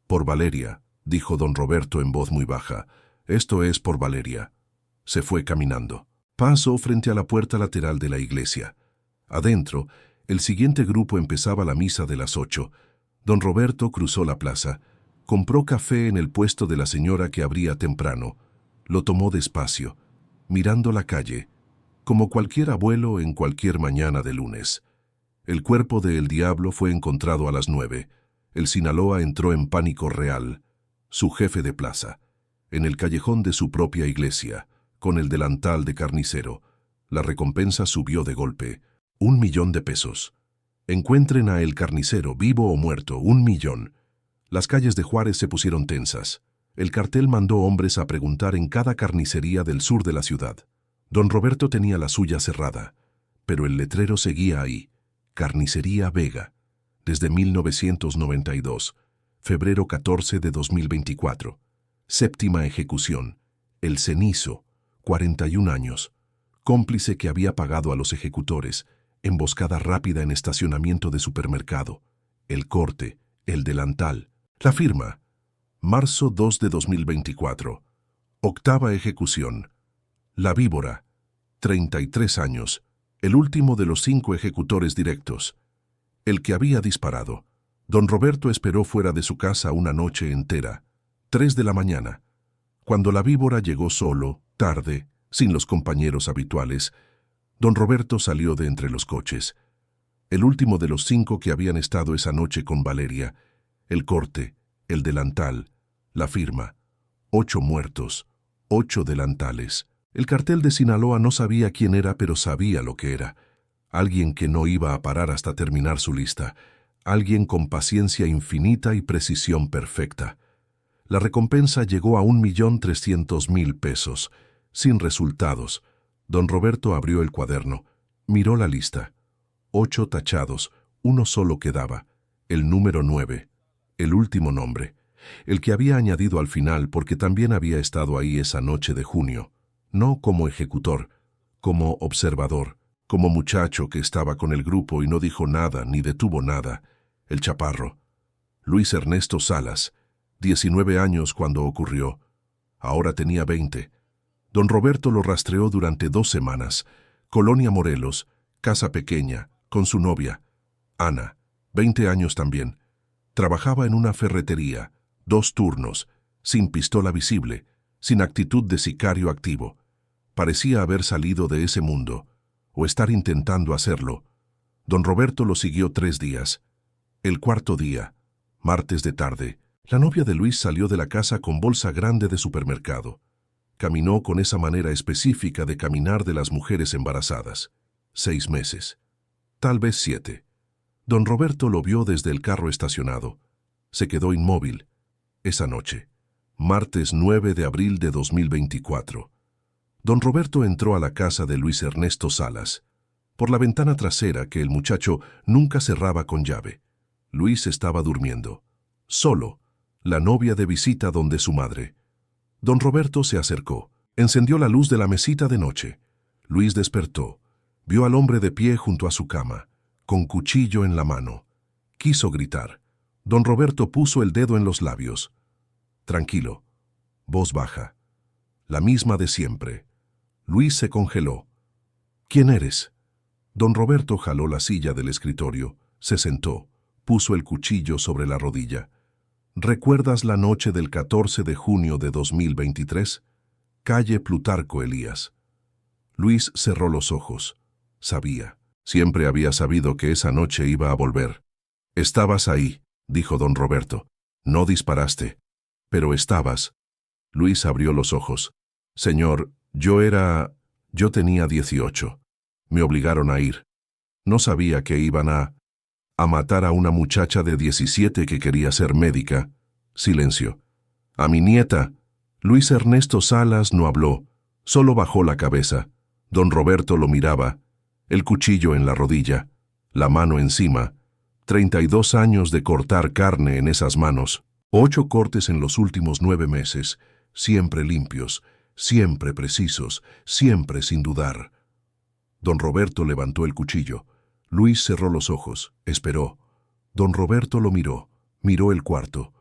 Por Valeria, dijo don Roberto en voz muy baja. Esto es por Valeria. Se fue caminando. Pasó frente a la puerta lateral de la iglesia. Adentro, el siguiente grupo empezaba la misa de las 8. Don Roberto cruzó la plaza, compró café en el puesto de la señora que abría temprano, lo tomó despacio, mirando la calle, como cualquier abuelo en cualquier mañana de lunes. El cuerpo de El Diablo fue encontrado a las 9. El Sinaloa entró en pánico real, su jefe de plaza, en el callejón de su propia iglesia, con el delantal de carnicero. La recompensa subió de golpe. 1 millón de pesos. Encuentren a El Carnicero, vivo o muerto, 1 millón. Las calles de Juárez se pusieron tensas. El cartel mandó hombres a preguntar en cada carnicería del sur de la ciudad. Don Roberto tenía la suya cerrada, pero el letrero seguía ahí. Carnicería Vega. Desde 1992. Febrero 14 de 2024. Séptima ejecución. El Cenizo. 41 años. Cómplice que había pagado a los ejecutores. Emboscada rápida en estacionamiento de supermercado. El corte, el delantal. La firma. Marzo 2 de 2024. Octava ejecución. La Víbora. 33 años. El último de los 5 ejecutores directos. El que había disparado. Don Roberto esperó fuera de su casa una noche entera. 3 de la mañana. Cuando la Víbora llegó solo, tarde, sin los compañeros habituales, don Roberto salió de entre los coches. El último de los 5 que habían estado esa noche con Valeria. El corte, el delantal, la firma. 8 muertos, 8 delantales. El cartel de Sinaloa no sabía quién era, pero sabía lo que era. Alguien que no iba a parar hasta terminar su lista. Alguien con paciencia infinita y precisión perfecta. La recompensa llegó a 1.300.000 pesos, sin resultados. Don Roberto abrió el cuaderno, miró la lista. 8 tachados, uno solo quedaba, el número 9, el último nombre, el que había añadido al final porque también había estado ahí esa noche de junio, no como ejecutor, como observador, como muchacho que estaba con el grupo y no dijo nada ni detuvo nada, el chaparro. Luis Ernesto Salas, 19 años cuando ocurrió, ahora tenía 20. Don Roberto lo rastreó durante 2 semanas, Colonia Morelos, casa pequeña, con su novia, Ana, 20 años también. Trabajaba en una ferretería, 2 turnos, sin pistola visible, sin actitud de sicario activo. Parecía haber salido de ese mundo, o estar intentando hacerlo. Don Roberto lo siguió 3 días. El cuarto día, martes de tarde, la novia de Luis salió de la casa con bolsa grande de supermercado. Caminó con esa manera específica de caminar de las mujeres embarazadas. 6 meses. Tal vez 7. Don Roberto lo vio desde el carro estacionado. Se quedó inmóvil. Esa noche, martes 9 de abril de 2024. Don Roberto entró a la casa de Luis Ernesto Salas, por la ventana trasera que el muchacho nunca cerraba con llave. Luis estaba durmiendo. Solo, la novia de visita donde su madre. Don Roberto se acercó, encendió la luz de la mesita de noche. Luis despertó, vio al hombre de pie junto a su cama, con cuchillo en la mano. Quiso gritar. Don Roberto puso el dedo en los labios. Tranquilo, voz baja, la misma de siempre. Luis se congeló. ¿Quién eres? Don Roberto jaló la silla del escritorio, se sentó, puso el cuchillo sobre la rodilla. ¿Recuerdas la noche del 14 de junio de 2023? Calle Plutarco Elías. Luis cerró los ojos. Sabía, siempre había sabido que esa noche iba a volver. Estabas ahí, dijo don Roberto. No disparaste, pero estabas. Luis abrió los ojos. Señor, yo tenía 18. Me obligaron a ir. No sabía que iban a matar a una muchacha de 17 que quería ser médica. Silencio. A mi nieta. Luis Ernesto Salas no habló, solo bajó la cabeza. Don Roberto lo miraba, el cuchillo en la rodilla, la mano encima. 32 años de cortar carne en esas manos. 8 cortes en los últimos 9 meses, siempre limpios, siempre precisos, siempre sin dudar. Don Roberto levantó el cuchillo. Luis cerró los ojos, esperó. Don Roberto lo miró el cuarto.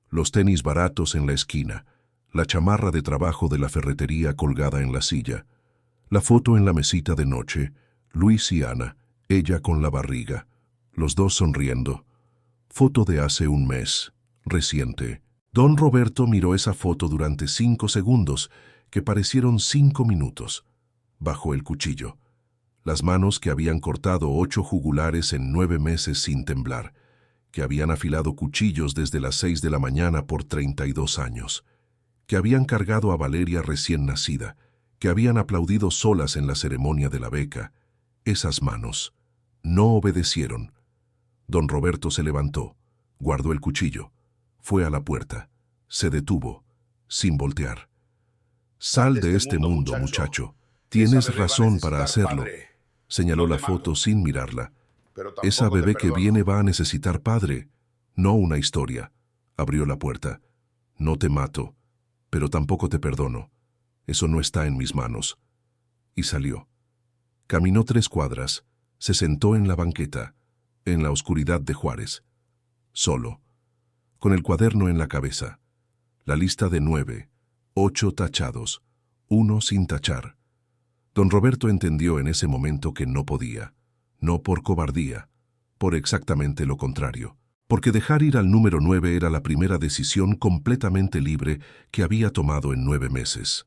Los tenis baratos en la esquina, la chamarra de trabajo de la ferretería colgada en la silla, la foto en la mesita de noche, Luis y Ana, ella con la barriga, los dos sonriendo. Foto de hace un mes, reciente. Don Roberto miró esa foto durante 5 segundos, que parecieron 5 minutos. Bajó el cuchillo. Las manos que habían cortado 8 jugulares en 9 meses sin temblar, que habían afilado cuchillos desde las 6 de la mañana por 32 años, que habían cargado a Valeria recién nacida, que habían aplaudido solas en la ceremonia de la beca. Esas manos no obedecieron. Don Roberto se levantó, guardó el cuchillo, fue a la puerta, se detuvo, sin voltear. Sal de este mundo, muchacho. Tienes razón para hacerlo. Señaló la foto sin mirarla. Esa bebé que viene va a necesitar padre, no una historia. Abrió la puerta. No te mato, pero tampoco te perdono. Eso no está en mis manos. Y salió. Caminó 3 cuadras, se sentó en la banqueta, en la oscuridad de Juárez. Solo, con el cuaderno en la cabeza. La lista de 9, 8 tachados, 1 sin tachar. Don Roberto entendió en ese momento que no podía, no por cobardía, por exactamente lo contrario, porque dejar ir al número 9 era la primera decisión completamente libre que había tomado en 9 meses.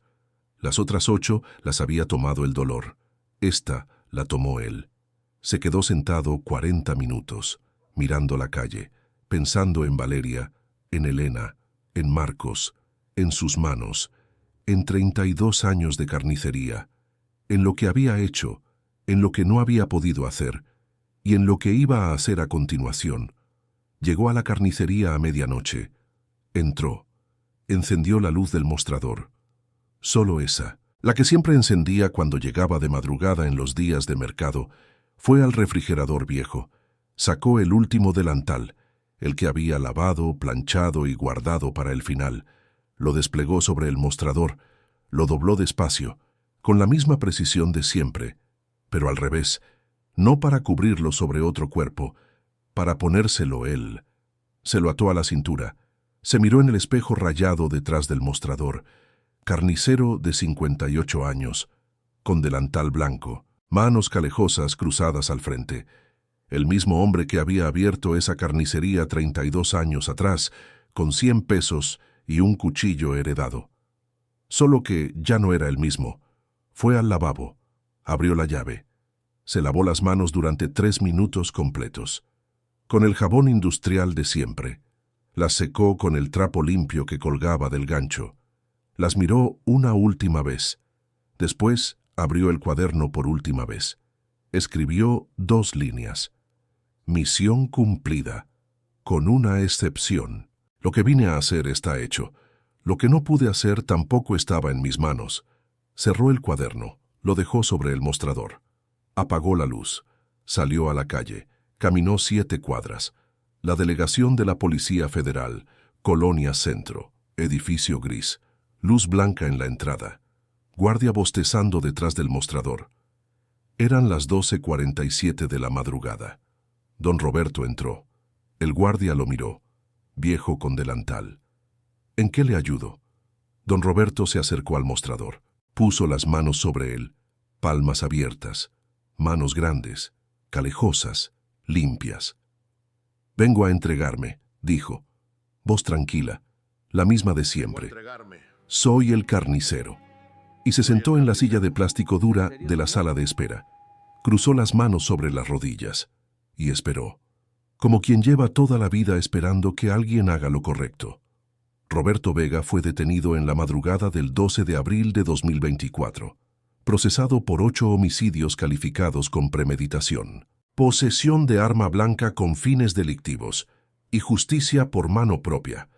Las otras 8 las había tomado el dolor. Esta la tomó él. Se quedó sentado 40 minutos, mirando la calle, pensando en Valeria, en Elena, en Marcos, en sus manos, en 32 años de carnicería, en lo que había hecho, en lo que no había podido hacer, y en lo que iba a hacer a continuación. Llegó a la carnicería a medianoche. Entró. Encendió la luz del mostrador. Solo esa, la que siempre encendía cuando llegaba de madrugada en los días de mercado, Fue al refrigerador viejo, sacó el último delantal, el que había lavado, planchado y guardado para el final, lo desplegó sobre el mostrador, lo dobló despacio, con la misma precisión de siempre, pero al revés, no para cubrirlo sobre otro cuerpo, para ponérselo él. Se lo ató a la cintura, se miró en el espejo rayado detrás del mostrador, carnicero de 58 años, con delantal blanco, manos calejosas cruzadas al frente. El mismo hombre que había abierto esa carnicería 32 años atrás, con 100 pesos y un cuchillo heredado. Solo que ya no era el mismo. Fue al lavabo, abrió la llave, se lavó las manos durante 3 minutos completos, con el jabón industrial de siempre. Las secó con el trapo limpio que colgaba del gancho. Las miró una última vez. Después abrió el cuaderno por última vez. Escribió 2 líneas. Misión cumplida, con una excepción. Lo que vine a hacer está hecho. Lo que no pude hacer tampoco estaba en mis manos. Cerró el cuaderno, lo dejó sobre el mostrador. Apagó la luz, salió a la calle, caminó 7 cuadras. La delegación de la Policía Federal, Colonia Centro, edificio gris, luz blanca en la entrada, guardia bostezando detrás del mostrador. Eran las 12:47 de la madrugada. Don Roberto entró. El guardia lo miró, viejo con delantal. ¿En qué le ayudo? Don Roberto se acercó al mostrador, puso las manos sobre él, palmas abiertas, manos grandes, calejosas, limpias. Vengo a entregarme, dijo. Voz tranquila, la misma de siempre. Soy el carnicero. Y se sentó en la silla de plástico dura de la sala de espera. Cruzó las manos sobre las rodillas y esperó, como quien lleva toda la vida esperando que alguien haga lo correcto. Roberto Vega fue detenido en la madrugada del 12 de abril de 2024, procesado por 8 homicidios calificados con premeditación, posesión de arma blanca con fines delictivos y justicia por mano propia.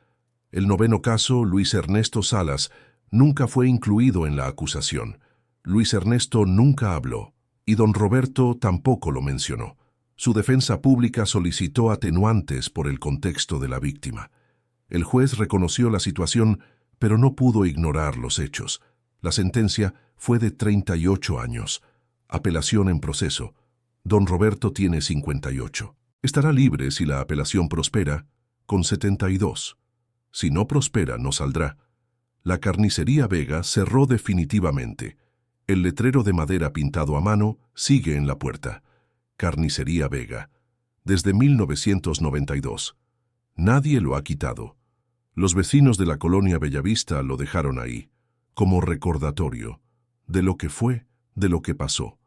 El 9º caso, Luis Ernesto Salas, nunca fue incluido en la acusación. Luis Ernesto nunca habló, y don Roberto tampoco lo mencionó. Su defensa pública solicitó atenuantes por el contexto de la víctima. El juez reconoció la situación, pero no pudo ignorar los hechos. La sentencia fue de 38 años. Apelación en proceso. Don Roberto tiene 58. Estará libre si la apelación prospera, con 72. Si no prospera, no saldrá. La carnicería Vega cerró definitivamente. El letrero de madera pintado a mano sigue en la puerta. Carnicería Vega. Desde 1992. Nadie lo ha quitado. Los vecinos de la colonia Bellavista lo dejaron ahí, como recordatorio de lo que fue, de lo que pasó.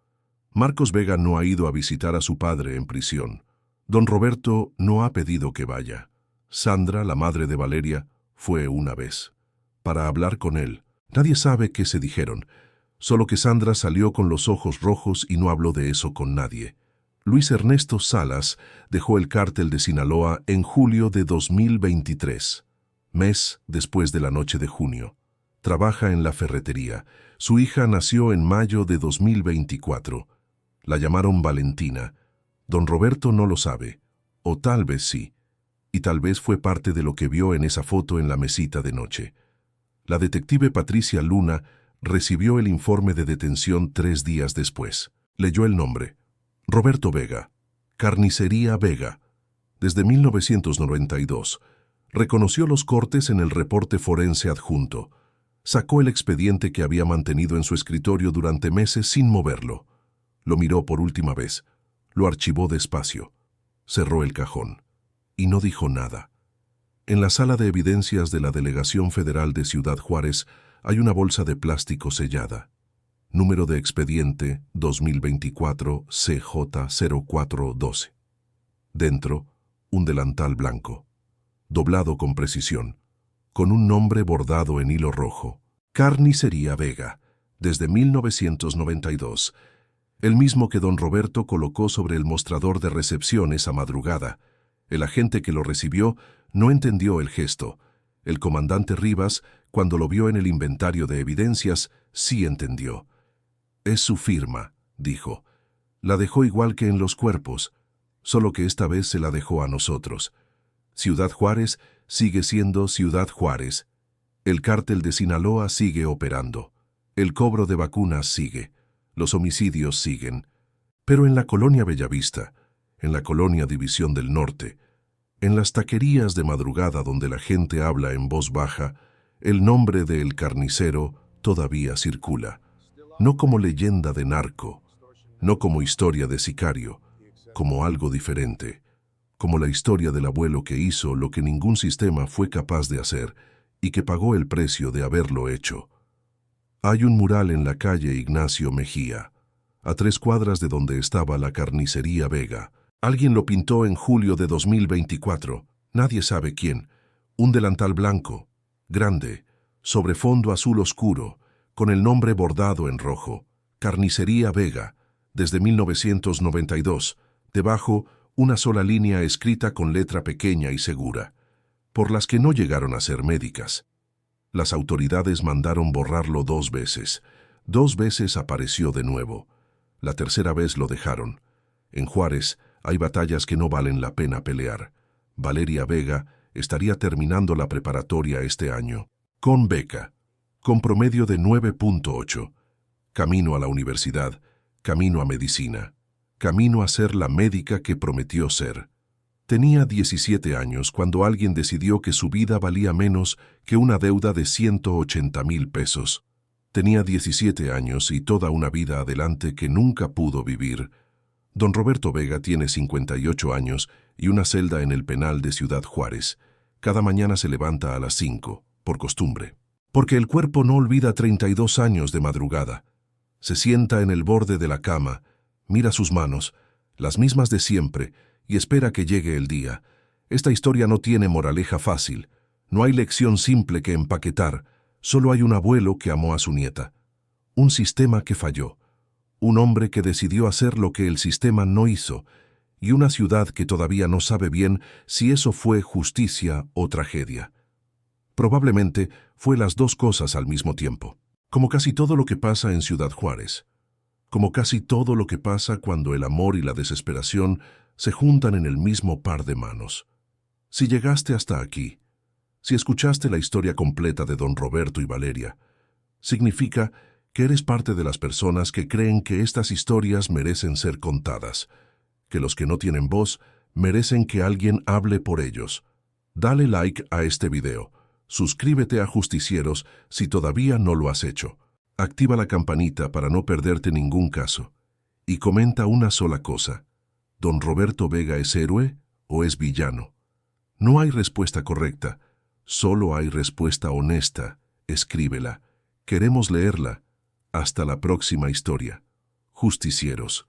Marcos Vega no ha ido a visitar a su padre en prisión. Don Roberto no ha pedido que vaya. Sandra, la madre de Valeria, fue una vez, para hablar con él. Nadie sabe qué se dijeron, solo que Sandra salió con los ojos rojos y no habló de eso con nadie. Luis Ernesto Salas dejó el cártel de Sinaloa en julio de 2023, mes después de la noche de junio. Trabaja en la ferretería. Su hija nació en mayo de 2024. La llamaron Valentina. Don Roberto no lo sabe, o tal vez sí, y tal vez fue parte de lo que vio en esa foto en la mesita de noche. La detective Patricia Luna recibió el informe de detención 3 días después. Leyó el nombre. Roberto Vega, Carnicería Vega, desde 1992. Reconoció los cortes en el reporte forense adjunto. Sacó el expediente que había mantenido en su escritorio durante meses sin moverlo. Lo miró por última vez. Lo archivó despacio. Cerró el cajón. Y no dijo nada. En la sala de evidencias de la Delegación Federal de Ciudad Juárez hay una bolsa de plástico sellada. Número de expediente 2024 CJ0412. Dentro, un delantal blanco, doblado con precisión, con un nombre bordado en hilo rojo. Carnicería Vega, desde 1992. El mismo que don Roberto colocó sobre el mostrador de recepción esa madrugada. El agente que lo recibió no entendió el gesto. El comandante Rivas, cuando lo vio en el inventario de evidencias, sí entendió. Es su firma, dijo. La dejó igual que en los cuerpos, solo que esta vez se la dejó a nosotros. Ciudad Juárez sigue siendo Ciudad Juárez. El cártel de Sinaloa sigue operando. El cobro de vacunas sigue. Los homicidios siguen. Pero en la colonia Bellavista, en la colonia División del Norte, en las taquerías de madrugada donde la gente habla en voz baja, el nombre de El Carnicero todavía circula. No como leyenda de narco, no como historia de sicario, como algo diferente, como la historia del abuelo que hizo lo que ningún sistema fue capaz de hacer y que pagó el precio de haberlo hecho. Hay un mural en la calle Ignacio Mejía, a 3 cuadras de donde estaba la carnicería Vega. Alguien lo pintó en julio de 2024, nadie sabe quién. Un delantal blanco, grande, sobre fondo azul oscuro, con el nombre bordado en rojo, Carnicería Vega, desde 1992, debajo una sola línea escrita con letra pequeña y segura, por las que no llegaron a ser médicas. Las autoridades mandaron borrarlo 2 veces. 2 veces apareció de nuevo. La tercera vez lo dejaron. En Juárez hay batallas que no valen la pena pelear. Valeria Vega estaría terminando la preparatoria este año, con beca, con promedio de 9.8. Camino a la universidad, camino a medicina, camino a ser la médica que prometió ser. Tenía 17 años cuando alguien decidió que su vida valía menos que una deuda de 180,000 pesos. Tenía 17 años y toda una vida adelante que nunca pudo vivir. Don Roberto Vega tiene 58 años y una celda en el penal de Ciudad Juárez. Cada mañana se levanta a las 5, por costumbre. Porque el cuerpo no olvida 32 años de madrugada. Se sienta en el borde de la cama, mira sus manos, las mismas de siempre, y espera que llegue el día. Esta historia no tiene moraleja fácil. No hay lección simple que empaquetar. Solo hay un abuelo que amó a su nieta. Un sistema que falló. Un hombre que decidió hacer lo que el sistema no hizo. Y una ciudad que todavía no sabe bien si eso fue justicia o tragedia. Probablemente fue las 2 cosas al mismo tiempo. Como casi todo lo que pasa en Ciudad Juárez. Como casi todo lo que pasa cuando el amor y la desesperación se juntan en el mismo par de manos. Si llegaste hasta aquí, si escuchaste la historia completa de don Roberto y Valeria, significa que eres parte de las personas que creen que estas historias merecen ser contadas, que los que no tienen voz merecen que alguien hable por ellos. Dale like a este video, suscríbete a Justicieros si todavía no lo has hecho, activa la campanita para no perderte ningún caso, y comenta una sola cosa: ¿Don Roberto Vega es héroe o es villano? No hay respuesta correcta, solo hay respuesta honesta. Escríbela. Queremos leerla. Hasta la próxima historia. Justicieros.